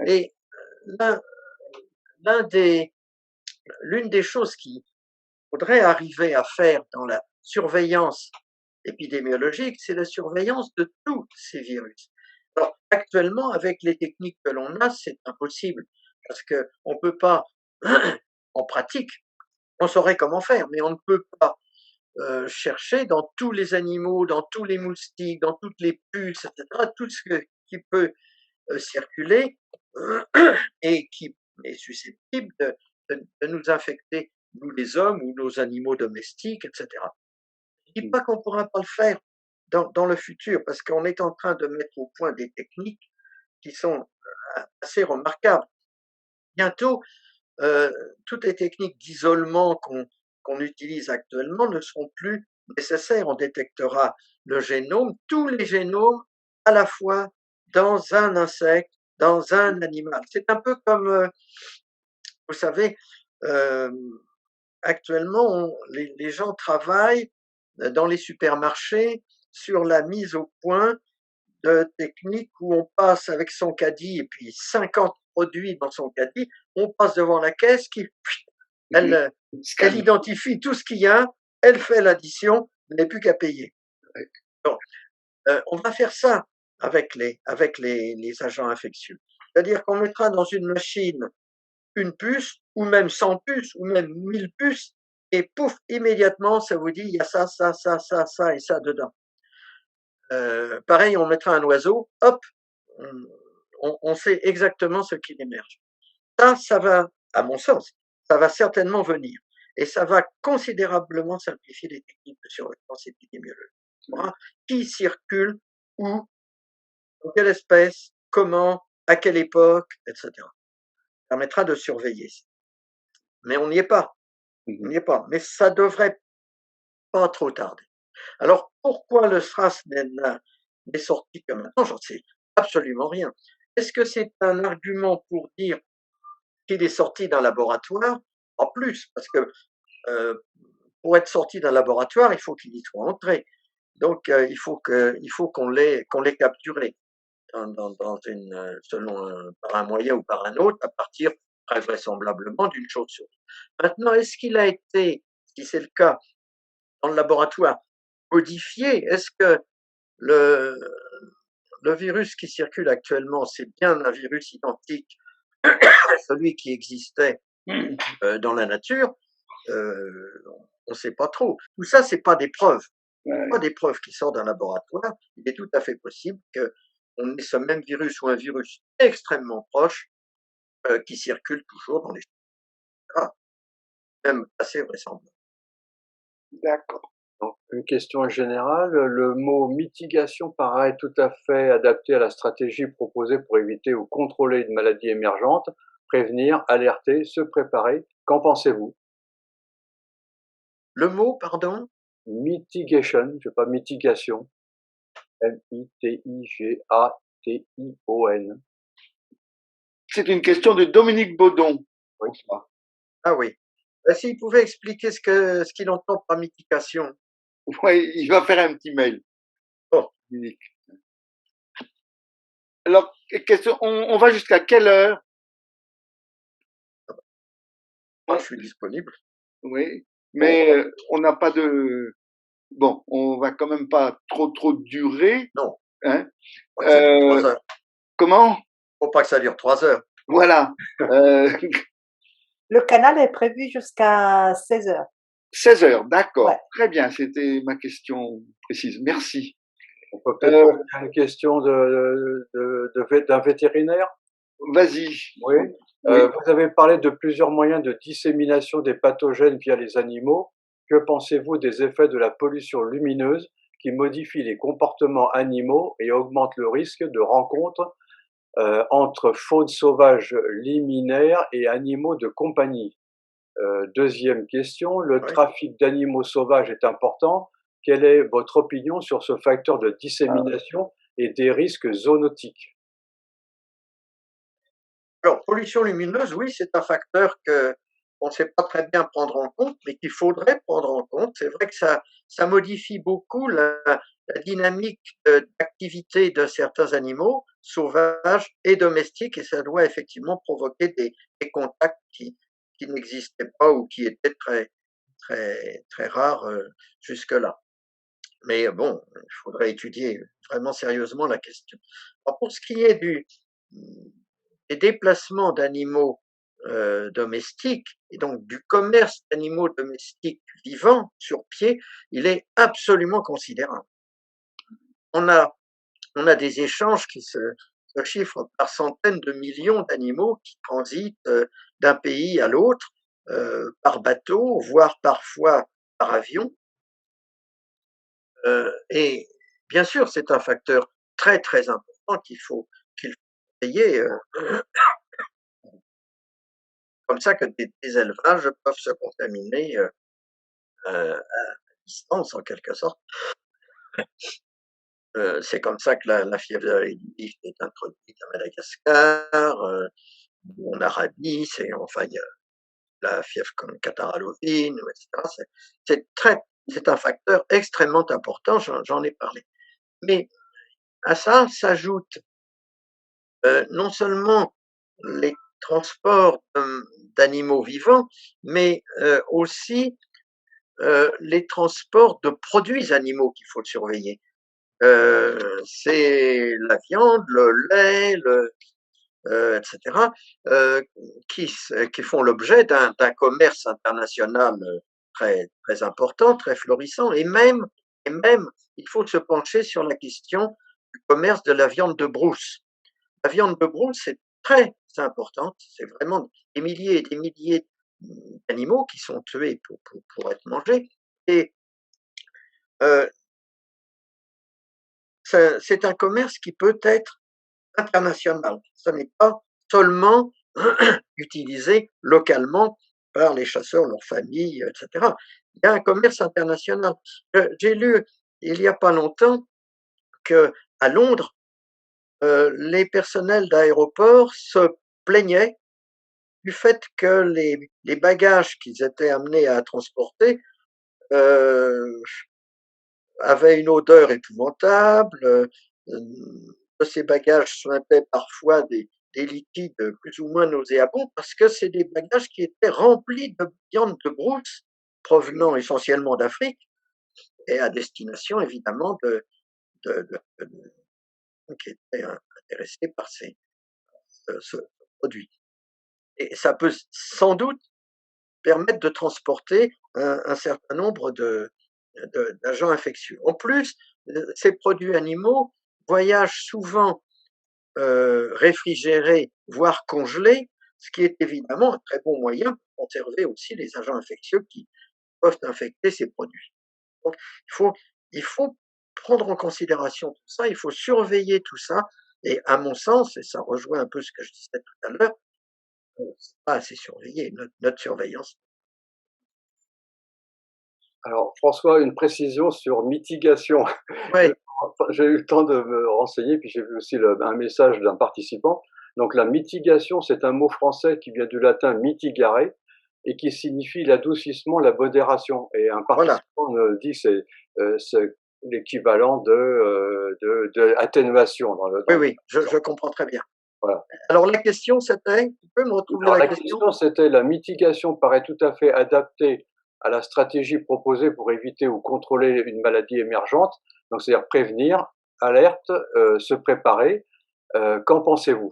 Et l'une des choses qu'il faudrait arriver à faire dans la surveillance épidémiologique, c'est la surveillance de tous ces virus. Alors, actuellement, avec les techniques que l'on a, c'est impossible, parce qu'on ne peut pas, en pratique, on saurait comment faire, mais on ne peut pas chercher dans tous les animaux, dans tous les moustiques, dans toutes les puces, etc., tout ce qui peut circuler et qui est susceptible de nous infecter, nous les hommes ou nos animaux domestiques, etc. Je ne dis pas qu'on ne pourra pas le faire dans le futur, parce qu'on est en train de mettre au point des techniques qui sont assez remarquables. Bientôt, toutes les techniques d'isolement qu'on utilise actuellement ne seront plus nécessaires. On détectera le génome, tous les génomes, à la fois dans un insecte, dans un animal. C'est un peu comme, vous savez, actuellement, les gens travaillent dans les supermarchés sur la mise au point de techniques où on passe avec son caddie et puis 50 produit dans son caddie, on passe devant la caisse elle identifie tout ce qu'il y a, elle fait l'addition, il n'est plus qu'à payer. Donc, on va faire ça avec les agents infectieux. C'est-à-dire qu'on mettra dans une machine une puce, ou même 100 puces, ou même 1000 puces, et pouf, immédiatement, ça vous dit, il y a ça, ça, ça, ça, ça et ça dedans. Pareil, on mettra un oiseau, hop, on sait exactement ce qui émerge. Ça va, à mon sens, ça va certainement venir. Et ça va considérablement simplifier les techniques de surveillance épidémiologique. Qui circule, où, dans quelle espèce, comment, à quelle époque, etc. Ça permettra de surveiller. Mais on n'y est pas. On n'y est pas. Mais ça devrait pas trop tarder. Alors, pourquoi le SRAS n'est sorti que maintenant? J'en sais absolument rien. Est-ce que c'est un argument pour dire qu'il est sorti d'un laboratoire? En plus, parce que pour être sorti d'un laboratoire, il faut qu'il y soit entré. Donc, il faut qu'on l'ait capturé par un moyen ou par un autre, à partir très vraisemblablement d'une chauve-souris. Maintenant, est-ce qu'il a été, si c'est le cas, dans le laboratoire, modifié? Est-ce que le virus qui circule actuellement, c'est bien un virus identique à celui qui existait dans la nature? On ne sait pas trop. Tout ça, c'est pas des preuves. Pas des preuves qui sortent d'un laboratoire. Il est tout à fait possible qu'on ait ce même virus ou un virus extrêmement proche qui circule toujours dans les même assez vraisemblable. D'accord. Donc, une question générale, le mot mitigation paraît tout à fait adapté à la stratégie proposée pour éviter ou contrôler une maladie émergente, prévenir, alerter, se préparer. Qu'en pensez-vous? Le mot, pardon? Mitigation, je sais pas, mitigation. M-I-T-I-G-A-T-I-O-N. C'est une question de Dominique Baudon. Oui. Ah oui. S'il pouvait expliquer ce qu'il entend par mitigation. Oui, il va faire un petit mail. Oh. Dominique. Alors, question, on va jusqu'à quelle heure? Moi, je suis disponible. Oui, mais on n'a pas de... Bon, on va quand même pas trop durer. Non. Hein? Faut pas que ça dure 3 heures. Comment? Faut pas que ça dure 3 heures. Voilà. Le canal est prévu jusqu'à 16 heures. 16 heures, d'accord. Ouais. Très bien, c'était ma question précise. Merci. On peut peut-être poser une question d'un vétérinaire? Vas-y. Oui. Vous avez parlé de plusieurs moyens de dissémination des pathogènes via les animaux. Que pensez-vous des effets de la pollution lumineuse qui modifie les comportements animaux et augmente le risque de rencontre entre faune sauvage liminaire et animaux de compagnie? Deuxième question, le trafic d'animaux sauvages est important. Quelle est votre opinion sur ce facteur de dissémination et des risques zoonotiques? Alors, pollution lumineuse, oui, c'est un facteur qu'on ne sait pas très bien prendre en compte, mais qu'il faudrait prendre en compte. C'est vrai que ça modifie beaucoup la dynamique d'activité de certains animaux, sauvages et domestiques, et ça doit effectivement provoquer des contacts qui n'existaient pas ou qui étaient très, très, très rares jusque-là. Mais bon, il faudrait étudier vraiment sérieusement la question. Alors, pour ce qui est des déplacements d'animaux domestiques et donc du commerce d'animaux domestiques vivants sur pied, il est absolument considérable. On a des échanges qui se chiffrent par centaines de millions d'animaux qui transitent d'un pays à l'autre par bateau, voire parfois par avion. Et bien sûr, c'est un facteur très très important qu'il faut payer. Comme ça que des élevages peuvent se contaminer à distance en quelque sorte. C'est comme ça que la fièvre de la Libye est introduite à Madagascar, en Arabie, enfin il y a la fièvre comme catarrhale ovine, etc. C'est un facteur extrêmement important, j'en ai parlé. Mais à ça s'ajoute non seulement les transports d'animaux vivants, mais aussi les transports de produits animaux qu'il faut surveiller. C'est la viande, le lait, etc., euh, qui font l'objet d'un commerce international très, très important, très florissant, et même, il faut se pencher sur la question du commerce de la viande de brousse. La viande de brousse est très importante, c'est vraiment des milliers et des milliers d'animaux qui sont tués pour être mangés, et euh, c'est un commerce qui peut être international. Ce n'est pas seulement utilisé localement par les chasseurs, leurs familles, etc. Il y a un commerce international. J'ai lu il n'y a pas longtemps que à Londres, les personnels d'aéroport se plaignaient du fait que les bagages qu'ils étaient amenés à transporter euh, avaient une odeur épouvantable. De ces bagages suintaient parfois des liquides plus ou moins nauséabonds parce que c'est des bagages qui étaient remplis de viande de brousse provenant essentiellement d'Afrique et à destination évidemment qui étaient intéressés par ce produit. Et ça peut sans doute permettre de transporter un certain nombre d'agents infectieux. En plus, ces produits animaux voyagent souvent réfrigérés, voire congelés, ce qui est évidemment un très bon moyen pour conserver aussi les agents infectieux qui peuvent infecter ces produits. Donc, il faut, il faut prendre en considération tout ça, il faut surveiller tout ça, et à mon sens, et ça rejoint un peu ce que je disais tout à l'heure, c'est pas assez surveillé, notre surveillance. Alors, François, une précision sur mitigation. Oui, J'ai eu le temps de me renseigner, puis j'ai vu aussi un message d'un participant. Donc, la mitigation, c'est un mot français qui vient du latin mitigare et qui signifie l'adoucissement, la modération. Et un voilà. participant me dit que c'est l'équivalent de atténuation Oui, oui, je comprends très bien. voilà. Alors la question c'était, tu peux me retrouver Alors, la la question? question, c'était la mitigation paraît tout à fait adaptée à la stratégie proposée pour éviter ou contrôler une maladie émergente. Donc, c'est-à-dire prévenir, alerte, se préparer. Qu'en pensez-vous?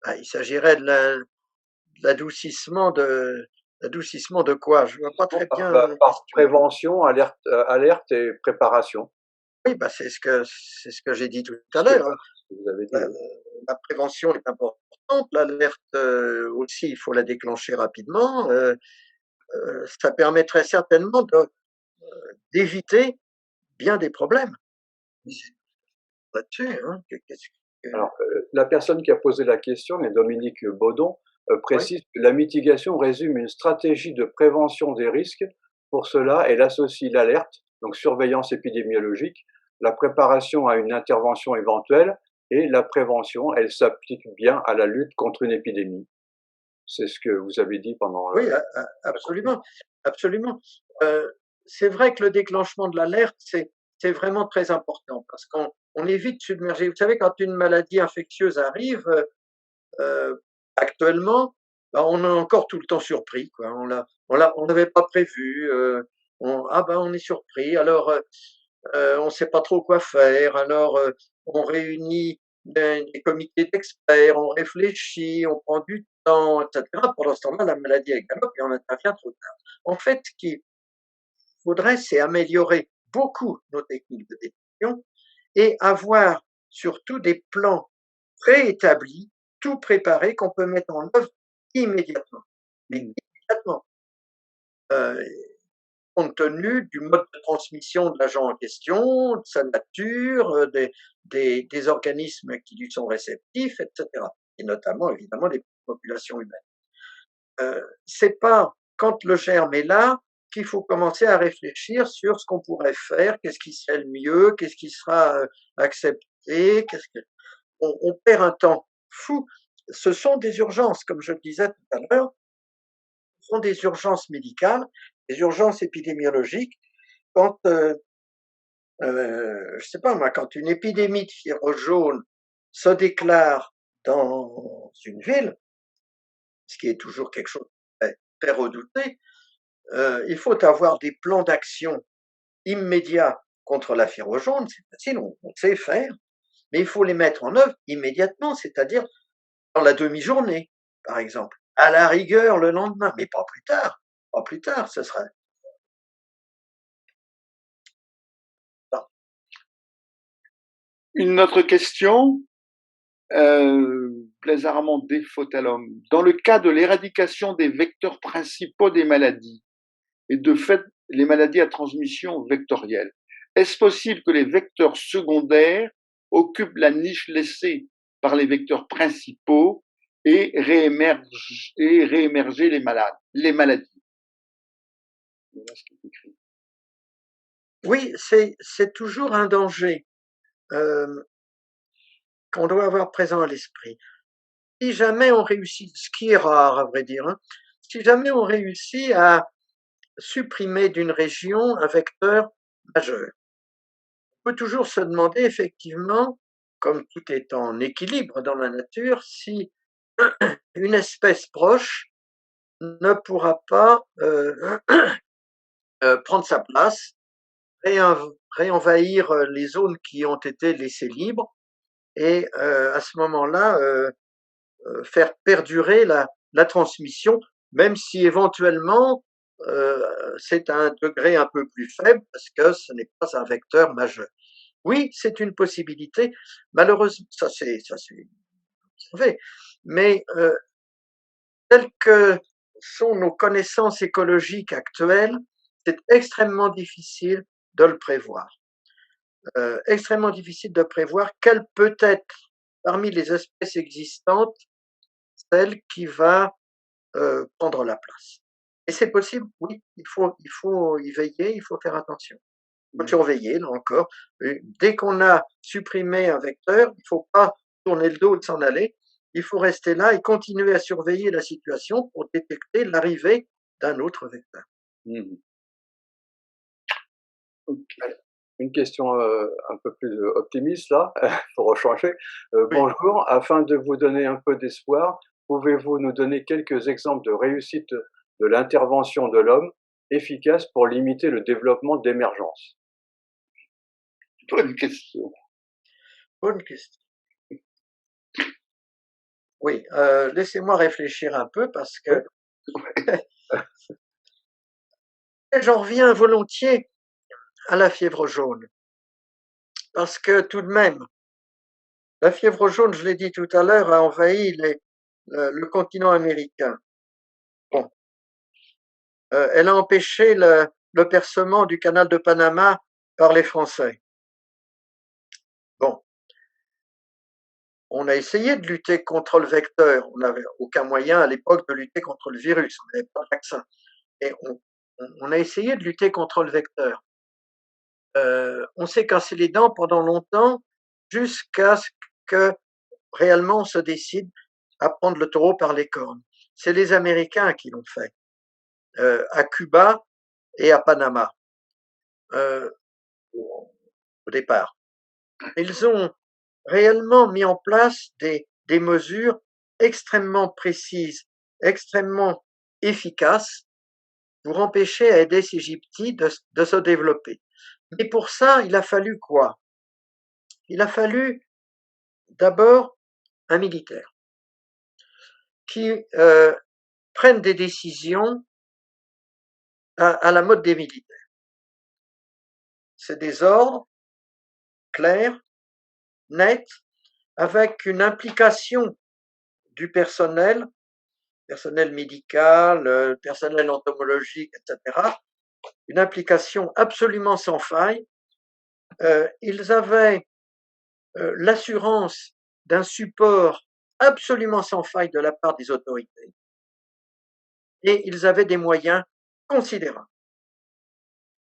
Ah, il s'agirait de l'adoucissement de quoi? Je vois pas très bien la Par question. prévention, alerte et préparation. Oui, bah c'est ce que j'ai dit tout à Ce que, l'heure, hein. ce que vous avez dit. La, la prévention est importante, l'alerte aussi, il faut la déclencher rapidement. Ça permettrait certainement d'éviter bien des problèmes là-dessus, hein. Alors, la personne qui a posé la question, mais Dominique Baudon, Ouais. précise que la mitigation résume une stratégie de prévention des risques. Pour cela, elle associe l'alerte, donc surveillance épidémiologique, la préparation à une intervention éventuelle et la prévention, elle s'applique bien à la lutte contre une épidémie. C'est ce que vous avez dit pendant Oui, la conférence. absolument, absolument. C'est vrai que le déclenchement de l'alerte, c'est vraiment très important parce qu'on est vite submergé. Vous savez, quand une maladie infectieuse arrive, actuellement, bah, on est encore tout le temps surpris, quoi. On n'avait pas prévu. Ah ben, on est surpris. Alors, on ne sait pas trop quoi faire. Alors, on réunit des comités d'experts, on réfléchit, on prend du temps, etc. Pendant ce temps-là, la maladie elle galope et on intervient trop tard. En fait, ce qu'il faudrait, c'est améliorer beaucoup nos techniques de détection et avoir surtout des plans préétablis, tout préparé, qu'on peut mettre en œuvre immédiatement. Mais immédiatement. Euh, Compte tenu du mode de transmission de l'agent en question, de sa nature, des organismes qui lui sont réceptifs, etc. Et notamment, évidemment, des populations humaines. C'est pas quand le germe est là qu'il faut commencer à réfléchir sur ce qu'on pourrait faire, qu'est-ce qui serait le mieux, qu'est-ce qui sera accepté, on perd un temps fou. Ce sont des urgences, comme je le disais tout à l'heure, ce sont des urgences médicales, des urgences épidémiologiques. Quand je sais pas moi, quand une épidémie de fièvre jaune se déclare dans une ville, ce qui est toujours quelque chose de très redouté, il faut avoir des plans d'action immédiats contre la fièvre jaune, c'est facile, on sait faire, mais il faut les mettre en œuvre immédiatement, c'est-à-dire dans la demi-journée, par exemple, à la rigueur le lendemain, mais pas plus tard, pas plus tard, ce serait. Une autre question, Blaise Armand Desfautalhomme. Dans le cas de l'éradication des vecteurs principaux des maladies, et de fait les maladies à transmission vectorielle, est-ce possible que les vecteurs secondaires occupent la niche laissée par les vecteurs principaux et réémerger les maladies? Oui, c'est toujours un danger qu'on doit avoir présent à l'esprit. Si jamais on réussit, ce qui est rare à vrai dire, hein, si jamais on réussit à supprimer d'une région un vecteur majeur, on peut toujours se demander effectivement, comme tout est en équilibre dans la nature, si une espèce proche ne pourra pas prendre sa place, réenvahir les zones qui ont été laissées libres et à ce moment-là faire perdurer la transmission, même si éventuellement c'est à un degré un peu plus faible parce que ce n'est pas un vecteur majeur. Oui, c'est une possibilité. Malheureusement, ça c'est observé, mais telles que sont nos connaissances écologiques actuelles, c'est extrêmement difficile de le prévoir. Extrêmement difficile de prévoir quelle peut être parmi les espèces existantes celle qui va prendre la place. Et c'est possible, oui, il faut y veiller, il faut faire attention. Il faut surveiller, là encore. Dès qu'on a supprimé un vecteur, il ne faut pas tourner le dos et s'en aller. Il faut rester là et continuer à surveiller la situation pour détecter l'arrivée d'un autre vecteur. Mmh. Okay. Une question un peu plus optimiste là, pour rechanger. Oui. Bonjour, afin de vous donner un peu d'espoir, pouvez-vous nous donner quelques exemples de réussite de l'intervention de l'homme efficace pour limiter le développement d'émergence? Bonne question. Bonne question. Oui, laissez-moi réfléchir un peu parce que j'en reviens volontiers à la fièvre jaune. Parce que tout de même, la fièvre jaune, je l'ai dit tout à l'heure, a envahi le continent américain. Bon. Elle a empêché le percement du canal de Panama par les Français. Bon. On a essayé de lutter contre le vecteur. On n'avait aucun moyen à l'époque de lutter contre le virus. On n'avait pas de vaccin. Et on a essayé de lutter contre le vecteur. On s'est cassé les dents pendant longtemps jusqu'à ce que réellement on se décide à prendre le taureau par les cornes. C'est les Américains qui l'ont fait, à Cuba et à Panama, au départ. Ils ont réellement mis en place des mesures extrêmement précises, extrêmement efficaces pour empêcher Aedes aegypti de se développer. Mais pour ça, il a fallu quoi? Il a fallu d'abord un militaire qui prenne des décisions à la mode des militaires. C'est des ordres clairs, nets, avec une implication du personnel médical, personnel entomologique, etc. Une implication absolument sans faille. Ils avaient l'assurance d'un support absolument sans faille de la part des autorités et ils avaient des moyens considérables.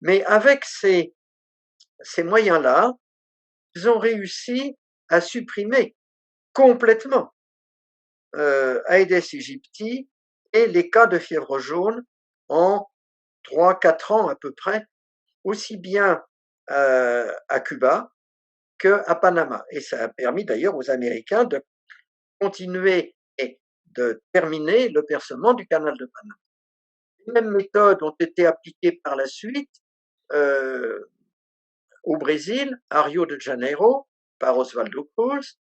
Mais avec ces moyens-là, ils ont réussi à supprimer complètement Aedes aegypti et les cas de fièvre jaune en 3-4 ans à peu près, aussi bien à Cuba qu'à Panama. Et ça a permis d'ailleurs aux Américains de continuer et de terminer le percement du canal de Panama. Les mêmes méthodes ont été appliquées par la suite au Brésil, à Rio de Janeiro, par Osvaldo Cruz,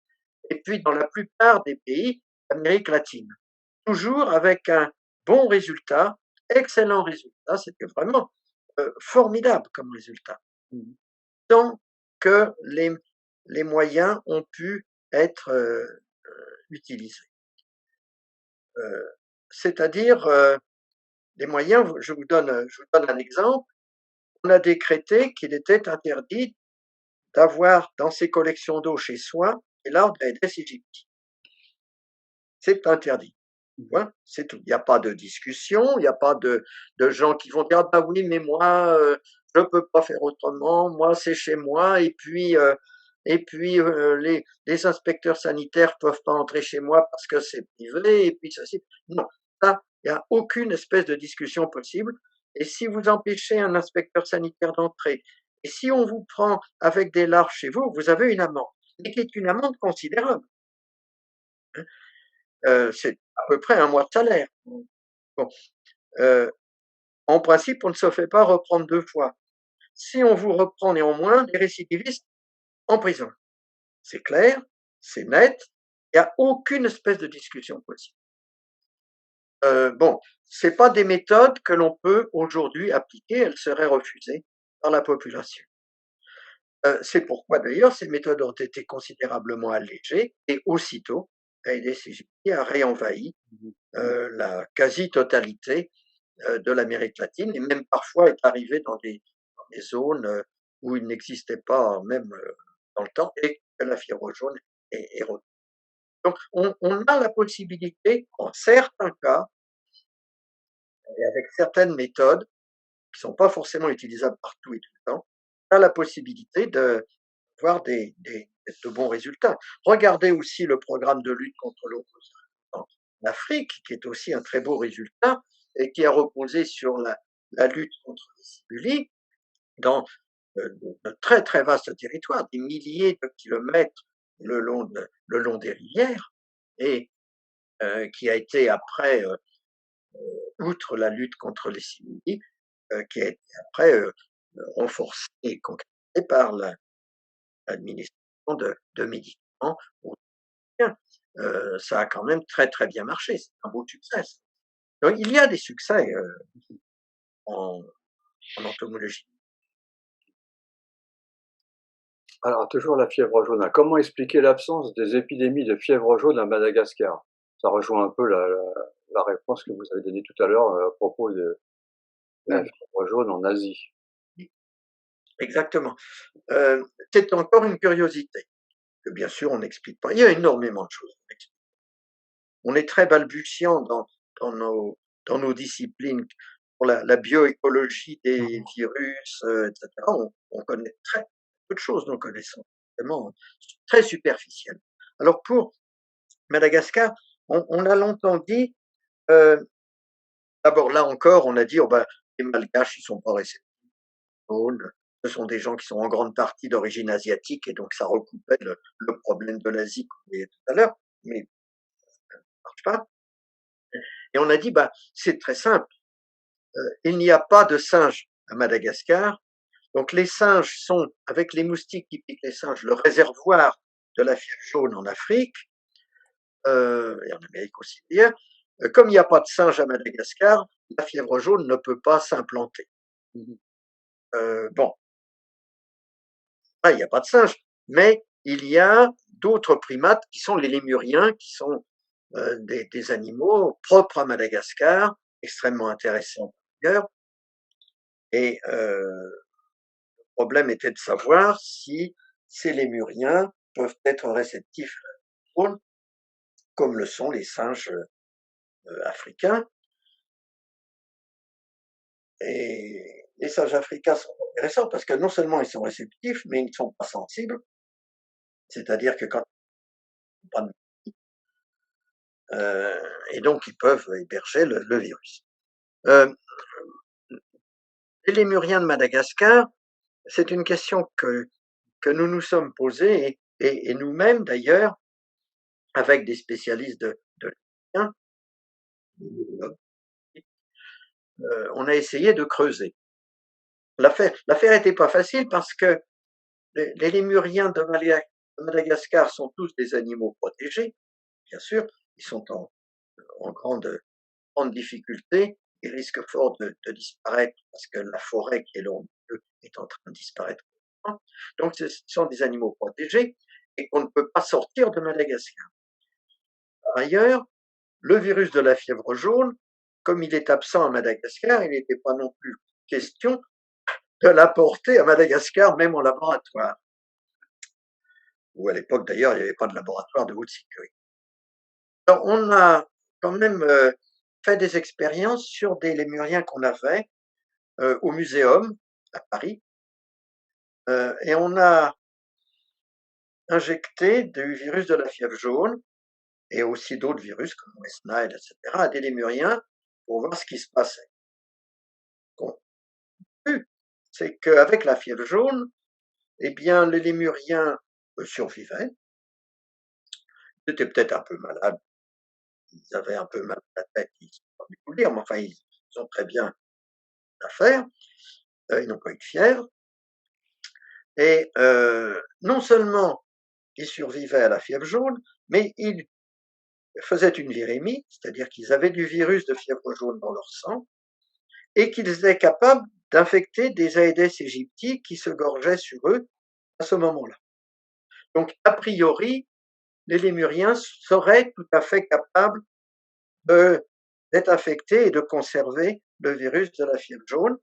et puis dans la plupart des pays d'Amérique latine. Toujours avec un bon résultat, excellent résultat, c'était vraiment formidable comme résultat, tant que les moyens ont pu être utilisés. C'est-à-dire, les moyens, je vous donne un exemple, on a décrété qu'il était interdit d'avoir dans ses collections d'eau chez soi des larves d'Aedes aegypti. C'est interdit. Voilà, c'est tout. Il n'y a pas de discussion, il n'y a pas de gens qui vont dire: «Ah bah oui, mais moi, je ne peux pas faire autrement, moi c'est chez moi et puis, les inspecteurs sanitaires peuvent pas entrer chez moi parce que c'est privé et puis ceci». Non, ça, il n'y a aucune espèce de discussion possible et si vous empêchez un inspecteur sanitaire d'entrer et si on vous prend avec des larves chez vous, vous avez une amende, et qui est une amende considérable, hein. C'est à peu près un mois de salaire. Bon, en principe, on ne se fait pas reprendre 2 fois. Si on vous reprend néanmoins, les récidivistes, en prison. C'est clair, c'est net, il y a aucune espèce de discussion possible. Bon, c'est pas des méthodes que l'on peut aujourd'hui appliquer, elles seraient refusées par la population. C'est pourquoi d'ailleurs ces méthodes ont été considérablement allégées et aussitôt, Aedes aegypti a réenvahi la quasi-totalité de l'Amérique latine et même parfois est arrivé dans des zones où il n'existait pas même dans le temps et que la fièvre jaune est revenue. Donc on a la possibilité, en certains cas, et avec certaines méthodes qui ne sont pas forcément utilisables partout et tout le temps, on a la possibilité de voir de bons résultats. Regardez aussi le programme de lutte contre l'opposition en Afrique, qui est aussi un très beau résultat et qui a reposé sur la lutte contre les simulis dans de très très vastes territoires, des milliers de kilomètres le long des rivières, et qui a été après, outre la lutte contre les simulis, qui a été après renforcée et concrétisée par l'administration de médicaments. Ça a quand même très très bien marché, c'est un beau succès. Donc il y a des succès en entomologie. Alors, toujours la fièvre jaune. Comment expliquer l'absence des épidémies de fièvre jaune à Madagascar? Ça rejoint un peu la réponse que vous avez donnée tout à l'heure à propos de la fièvre jaune en Asie. Exactement. C'est encore une curiosité que bien sûr on n'explique pas. Il y a énormément de choses. On est très balbutiant dans nos disciplines pour la bioécologie des virus, etc. On connaît très peu de choses, nous connaissons vraiment très superficielles. Alors pour Madagascar, on a longtemps dit, d'abord là encore, on a dit: «Oh ben, les Malgaches, ils sont pas réceptifs, ce sont des gens qui sont en grande partie d'origine asiatique» et donc ça recoupait le problème de l'Asie qu'on voyait tout à l'heure, mais ça ne marche pas. Et on a dit: «Bah, c'est très simple, il n'y a pas de singes à Madagascar, donc les singes sont, avec les moustiques qui piquent les singes, le réservoir de la fièvre jaune en Afrique, et en Amérique aussi d'ailleurs. Comme il n'y a pas de singes à Madagascar, la fièvre jaune ne peut pas s'implanter». Bon, là, il n'y a pas de singes, mais il y a d'autres primates qui sont les lémuriens, qui sont des animaux propres à Madagascar, extrêmement intéressants d'ailleurs. Et le problème était de savoir si ces lémuriens peuvent être réceptifs à la faune, comme le sont les singes africains. Et les singes africains sont intéressants parce que non seulement ils sont réceptifs, mais ils ne sont pas sensibles. C'est-à-dire que quand ils n'ont pas de et donc ils peuvent héberger le virus. Les lémuriens de Madagascar, c'est une question que que nous nous sommes posés, et nous-mêmes d'ailleurs, avec des spécialistes de l'Indien, on a essayé de creuser. L'affaire n'était pas facile parce que les lémuriens de Madagascar sont tous des animaux protégés, bien sûr, ils sont en grande difficulté, ils risquent fort de disparaître parce que la forêt qui est là est en train de disparaître. Donc ce sont des animaux protégés et qu'on ne peut pas sortir de Madagascar. Par ailleurs, le virus de la fièvre jaune, comme il est absent à Madagascar, il n'était pas non plus question de l'apporter à Madagascar, même en laboratoire. Ou à l'époque d'ailleurs, il n'y avait pas de laboratoire de haute sécurité. Alors, on a quand même fait des expériences sur des lémuriens qu'on avait au muséum à Paris, et on a injecté du virus de la fièvre jaune et aussi d'autres virus comme West Nile, etc., à des lémuriens pour voir ce qui se passait. Bon, c'est qu'avec la fièvre jaune, eh bien, les lémuriens survivaient. Ils étaient peut-être un peu malades, ils avaient un peu mal à la tête, ils n'ont pas pu vous le dire, mais enfin, ils ont très bien l'affaire, ils n'ont pas eu de fièvre. Et non seulement ils survivaient à la fièvre jaune, mais ils faisaient une virémie, c'est-à-dire qu'ils avaient du virus de fièvre jaune dans leur sang, et qu'ils étaient capables d'infecter des Aedes aegypti qui se gorgeaient sur eux à ce moment-là. Donc, a priori, les lémuriens seraient tout à fait capables d'être infectés et de conserver le virus de la fièvre jaune.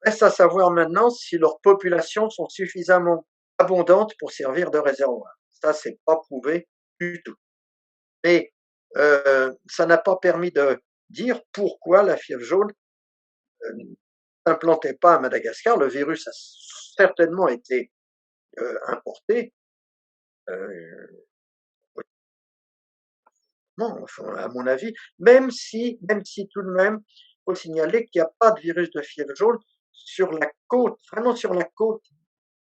Reste à savoir maintenant si leurs populations sont suffisamment abondantes pour servir de réservoir. Ça, c'est pas prouvé du tout. Mais ça n'a pas permis de dire pourquoi la fièvre jaune n'implantait pas à Madagascar. Le virus a certainement été importé. Non, enfin, à mon avis, même si tout de même, il faut signaler qu'il n'y a pas de virus de fièvre jaune sur la côte, vraiment sur la côte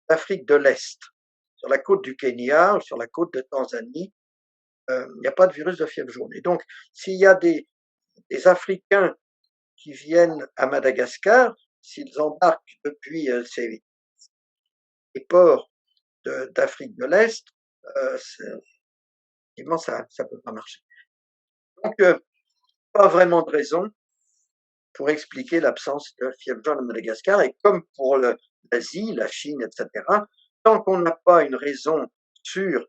d'Afrique de l'Est, sur la côte du Kenya ou sur la côte de Tanzanie, il n'y a pas de virus de fièvre jaune. Et donc, s'il y a des Africains qui viennent à Madagascar, s'ils embarquent depuis ces ports d'Afrique de l'Est, évidemment, ça ne peut pas marcher. Donc, pas vraiment de raison pour expliquer l'absence de fièvre jaune à Madagascar. Et comme pour l'Asie, la Chine, etc., tant qu'on n'a pas une raison sûre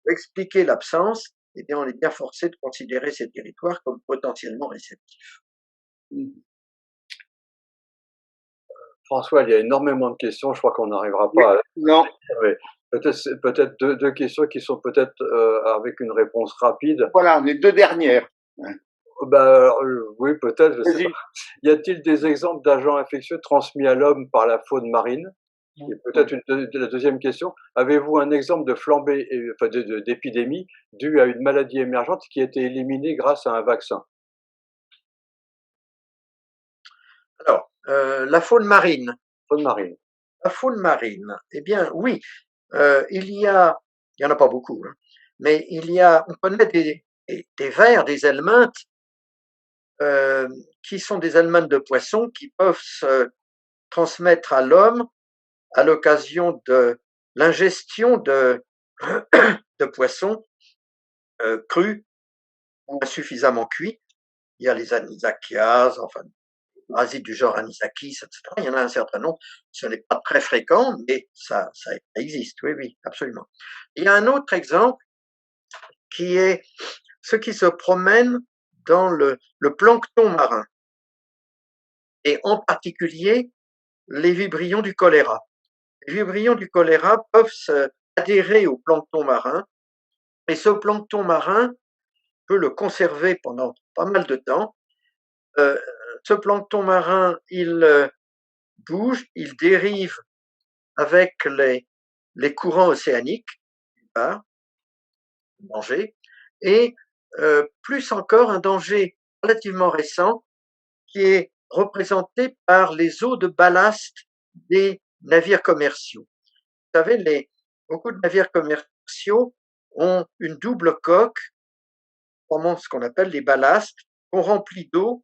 d'expliquer l'absence, eh bien, on est bien forcé de considérer ces territoires comme potentiellement réceptifs. François, il y a énormément de questions, je crois qu'on n'arrivera pas à... Non. Oui. Peut-être deux questions qui sont peut-être avec une réponse rapide. Voilà, les deux dernières. Oui, peut-être, je sais pas. Y a-t-il des exemples d'agents infectieux transmis à l'homme par la faune marine? Et peut-être la deuxième question, avez-vous un exemple de flambée, enfin d'épidémie due à une maladie émergente qui a été éliminée grâce à un vaccin? Alors, la faune marine. Faune marine. La faune marine, eh bien, oui, il y en a pas beaucoup, hein, mais on connaît des vers, des helminthes, qui sont des helminthes de poissons qui peuvent se transmettre à l'homme à l'occasion de l'ingestion de poissons crus ou insuffisamment cuits. Il y a les anisakis, enfin, parasites du genre Anisakis, etc. Il y en a un certain nombre. Ce n'est pas très fréquent, mais ça existe. Oui, oui, absolument. Il y a un autre exemple qui est ceux qui se promènent dans le plancton marin, et en particulier les vibrions du choléra. Les vibrions du choléra peuvent adhérer au plancton marin, et ce plancton marin peut le conserver pendant pas mal de temps. Ce plancton marin, il bouge, il dérive avec les courants océaniques, un danger, et plus encore un danger relativement récent qui est représenté par les eaux de ballast des navires commerciaux. Vous savez, beaucoup de navires commerciaux ont une double coque, formant ce qu'on appelle les ballasts, qu'on remplit d'eau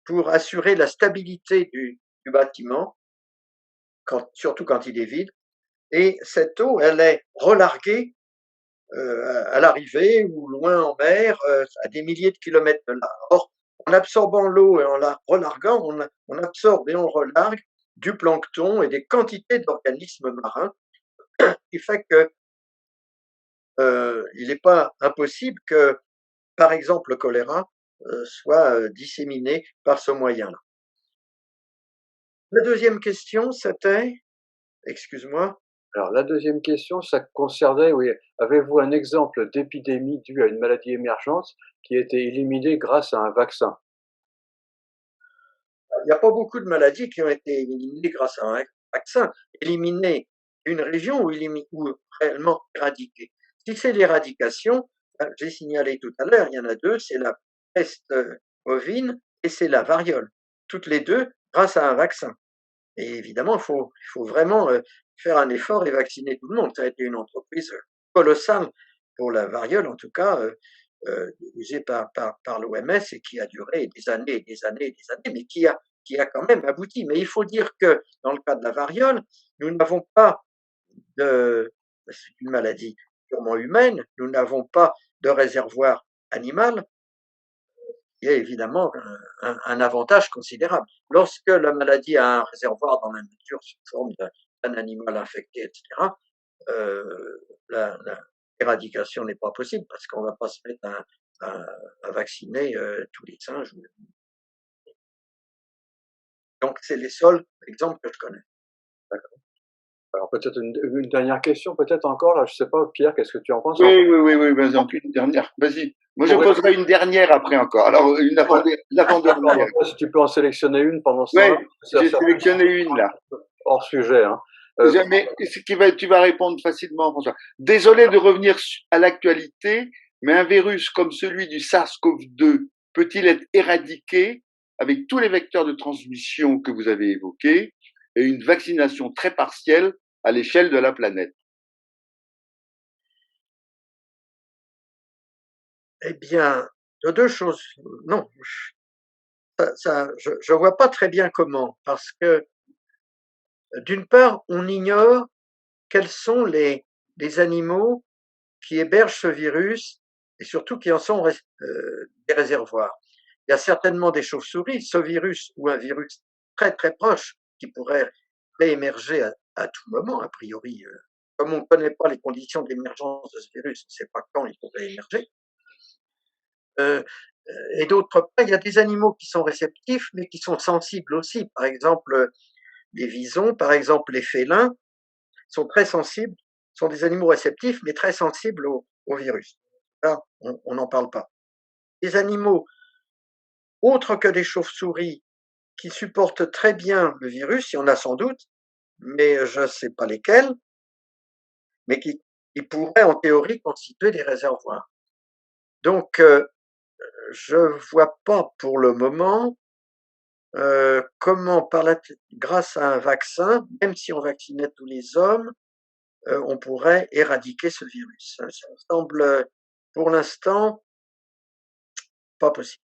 pour assurer la stabilité du bâtiment, surtout quand il est vide. Et cette eau, elle est relarguée à l'arrivée ou loin en mer, à des milliers de kilomètres de là. Or, en absorbant l'eau et en la relarguant, on absorbe et on relargue du plancton et des quantités d'organismes marins, qui fait que il n'est pas impossible que, par exemple, le choléra soit disséminé par ce moyen-là. La deuxième question, c'était, excuse-moi. Alors, la deuxième question, ça concernait, oui, avez-vous un exemple d'épidémie due à une maladie émergente qui a été éliminée grâce à un vaccin? Il n'y a pas beaucoup de maladies qui ont été éliminées grâce à un vaccin. Éliminer une région ou réellement éradiquer. Si c'est l'éradication, j'ai signalé tout à l'heure, il y en a deux, c'est la peste bovine et c'est la variole. Toutes les deux grâce à un vaccin. Et évidemment, il faut vraiment faire un effort et vacciner tout le monde. Ça a été une entreprise colossale pour la variole, en tout cas, dirigée par l'OMS et qui a duré des années et des années et des années, mais qui a quand même abouti. Mais il faut dire que dans le cas de la variole, nous n'avons pas c'est une maladie purement humaine, nous n'avons pas de réservoir animal. Il y a évidemment un avantage considérable. Lorsque la maladie a un réservoir dans la nature sous forme d'un animal infecté, etc., l'éradication n'est pas possible parce qu'on ne va pas se mettre à vacciner tous les singes. Donc, c'est les seuls exemples que je connais. D'accord. Alors, peut-être une dernière question, peut-être encore, là, je sais pas, Pierre, qu'est-ce que tu en penses? Oui, par exemple, une dernière. Vas-y. Moi, je poserai une dernière après encore. Alors, une avant-dernière. Si tu peux en sélectionner une pendant ce Oui, temps-là. j'ai sélectionné une là. Hors sujet. Hein. Mais tu vas répondre facilement, François. Désolé de revenir à l'actualité, mais un virus comme celui du SARS-CoV-2 peut-il être éradiqué avec tous les vecteurs de transmission que vous avez évoqués et une vaccination très partielle à l'échelle de la planète? Eh bien, de deux choses. Non, je ne vois pas très bien comment, parce que d'une part, on ignore quels sont les animaux qui hébergent ce virus et surtout qui en sont des réservoirs. Il y a certainement des chauves-souris, ce virus ou un virus très très proche qui pourrait réémerger à tout moment, a priori. Comme on ne connaît pas les conditions d'émergence de ce virus, on ne sait pas quand il pourrait émerger. Et d'autre part, il y a des animaux qui sont réceptifs, mais qui sont sensibles aussi. Par exemple, les visons, par exemple, les félins sont très sensibles, sont des animaux réceptifs, mais très sensibles au virus. Là, on n'en parle pas. Les animaux, autres que des chauves-souris, qui supportent très bien le virus, il y en a sans doute, mais je ne sais pas lesquels, mais qui pourraient en théorie constituer des réservoirs. Donc, je ne vois pas pour le moment comment, grâce à un vaccin, même si on vaccinait tous les hommes, on pourrait éradiquer ce virus. Ça me semble, pour l'instant, pas possible.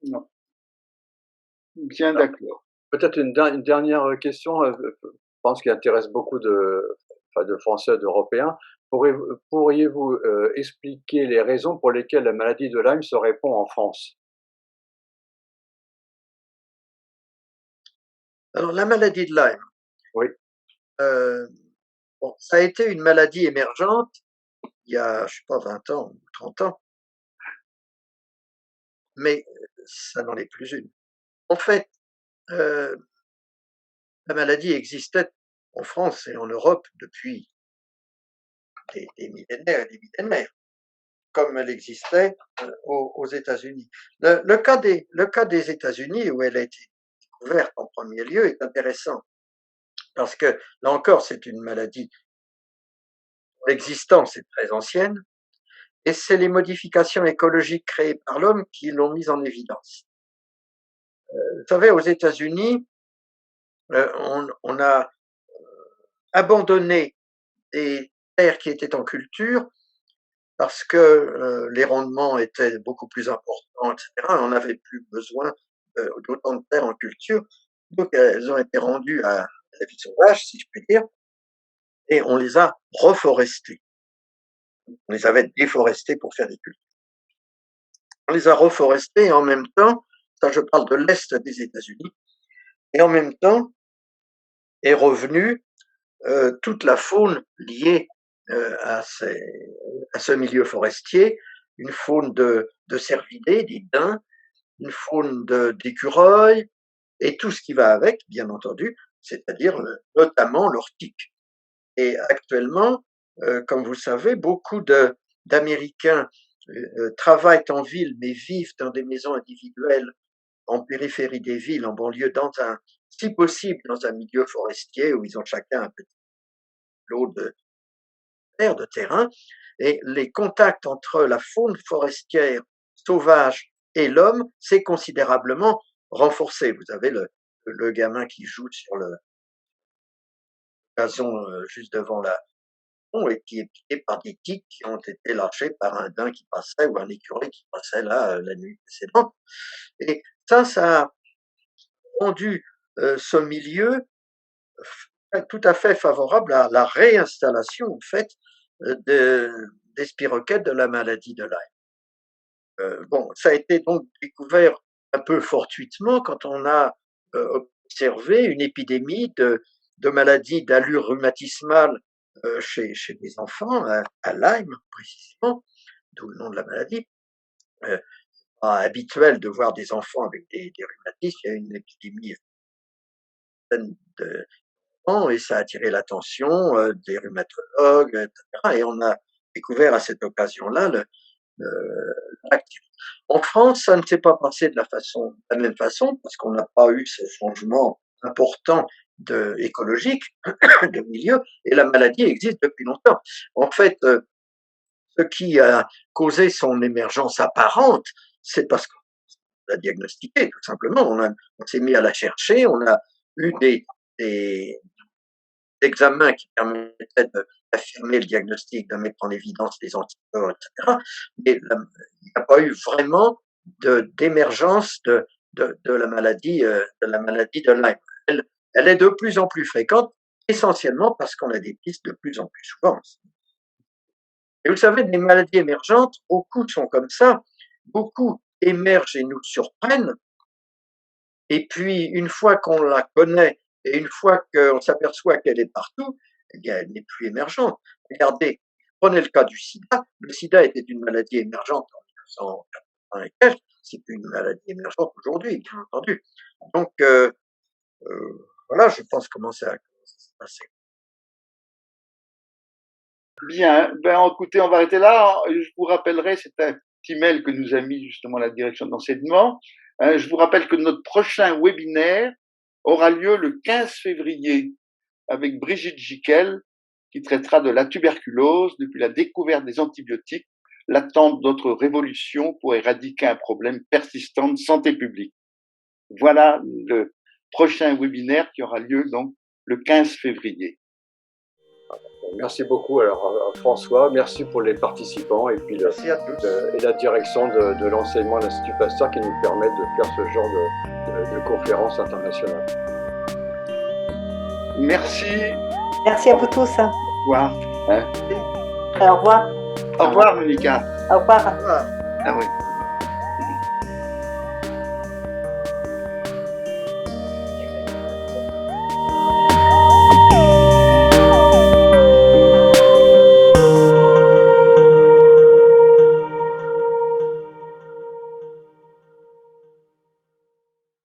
Non. Bien d'accord. Peut-être une dernière question, je pense, qui intéresse beaucoup de Français, d'Européens. Pourriez-vous expliquer les raisons pour lesquelles la maladie de Lyme se répand en France? Alors, la maladie de Lyme. Oui. Bon, ça a été une maladie émergente il y a, je sais pas, 20 ans ou 30 ans, mais ça n'en est plus une. En fait, la maladie existait en France et en Europe depuis des millénaires et des millénaires, comme elle existait aux États-Unis. Le cas des États-Unis, où elle a été découverte en premier lieu, est intéressant, parce que, là encore, c'est une maladie dont l'existence est très ancienne, et c'est les modifications écologiques créées par l'homme qui l'ont mise en évidence. Vous savez, aux États-Unis, on a abandonné des terres qui étaient en culture parce que les rendements étaient beaucoup plus importants, etc. On n'avait plus besoin d'autant de terres en culture. Donc, elles ont été rendues à la vie sauvage, si je puis dire, et on les a reforestées. On les avait déforestées pour faire des cultures. On les a reforestées et en même temps, ça je parle de l'Est des États-Unis, et en même temps est revenue toute la faune liée à ce milieu forestier, une faune de cervidés, des daims, une faune d'écureuils, et tout ce qui va avec, bien entendu, c'est-à-dire notamment l'ortique. Et actuellement, comme vous le savez, beaucoup d'Américains travaillent en ville, mais vivent dans des maisons individuelles en périphérie des villes, en banlieue, si possible, dans un milieu forestier où ils ont chacun un petit lot de terre, de terrain, et les contacts entre la faune forestière sauvage et l'homme s'est considérablement renforcé. Vous avez le gamin qui joue sur le gazon juste devant la maison et qui est piqué par des tiques qui ont été lâchés par un daim qui passait ou un écureuil qui passait là la nuit précédente. Et ça a rendu ce milieu tout à fait favorable à la réinstallation, en fait, des spirochètes de la maladie de Lyme. Bon, ça a été donc découvert un peu fortuitement quand on a observé une épidémie de maladies d'allure rhumatismale chez les enfants, à Lyme précisément, d'où le nom de la maladie. Pas habituel de voir des enfants avec des rhumatismes, il y a une épidémie de et ça a attiré l'attention des rhumatologues, etc. Et on a découvert à cette occasion-là l'activité. En France, ça ne s'est pas passé de la même façon, parce qu'on n'a pas eu ce changement important écologique de milieu, et la maladie existe depuis longtemps. En fait, ce qui a causé son émergence apparente, c'est parce qu'on l'a diagnostiquée, tout simplement. On s'est mis à la chercher, on a eu des examens qui permettaient d'affirmer le diagnostic, de mettre en évidence les anticorps, etc. Mais il n'y a pas eu vraiment d'émergence de la maladie de Lyme. Elle est de plus en plus fréquente, essentiellement parce qu'on a des pistes de plus en plus souvent. Et vous savez, des maladies émergentes, beaucoup sont comme ça, beaucoup émergent et nous surprennent, et puis une fois qu'on la connaît, et une fois qu'on s'aperçoit qu'elle est partout, eh bien, elle n'est plus émergente. Regardez, prenez le cas du sida. Le sida était une maladie émergente en 1980 et quelques. C'est plus une maladie émergente aujourd'hui, bien entendu. Donc, voilà, je pense comment ça s'est passé. Bien, ben écoutez, on va arrêter là. Je vous rappellerai, c'est un petit mail que nous a mis justement la direction d'enseignement. Je vous rappelle que notre prochain webinaire aura lieu le 15 février avec Brigitte Gicquel, qui traitera de la tuberculose depuis la découverte des antibiotiques, l'attente d'autres révolutions pour éradiquer un problème persistant de santé publique. Voilà le prochain webinaire qui aura lieu donc le 15 février. Merci beaucoup alors François, merci pour les participants et puis la direction de l'enseignement de l'Institut Pasteur qui nous permet de faire ce genre de conférences internationales. Merci. Merci à vous tous. Au revoir. Au revoir. Au revoir, Monica. Au revoir. Voilà. Ah oui.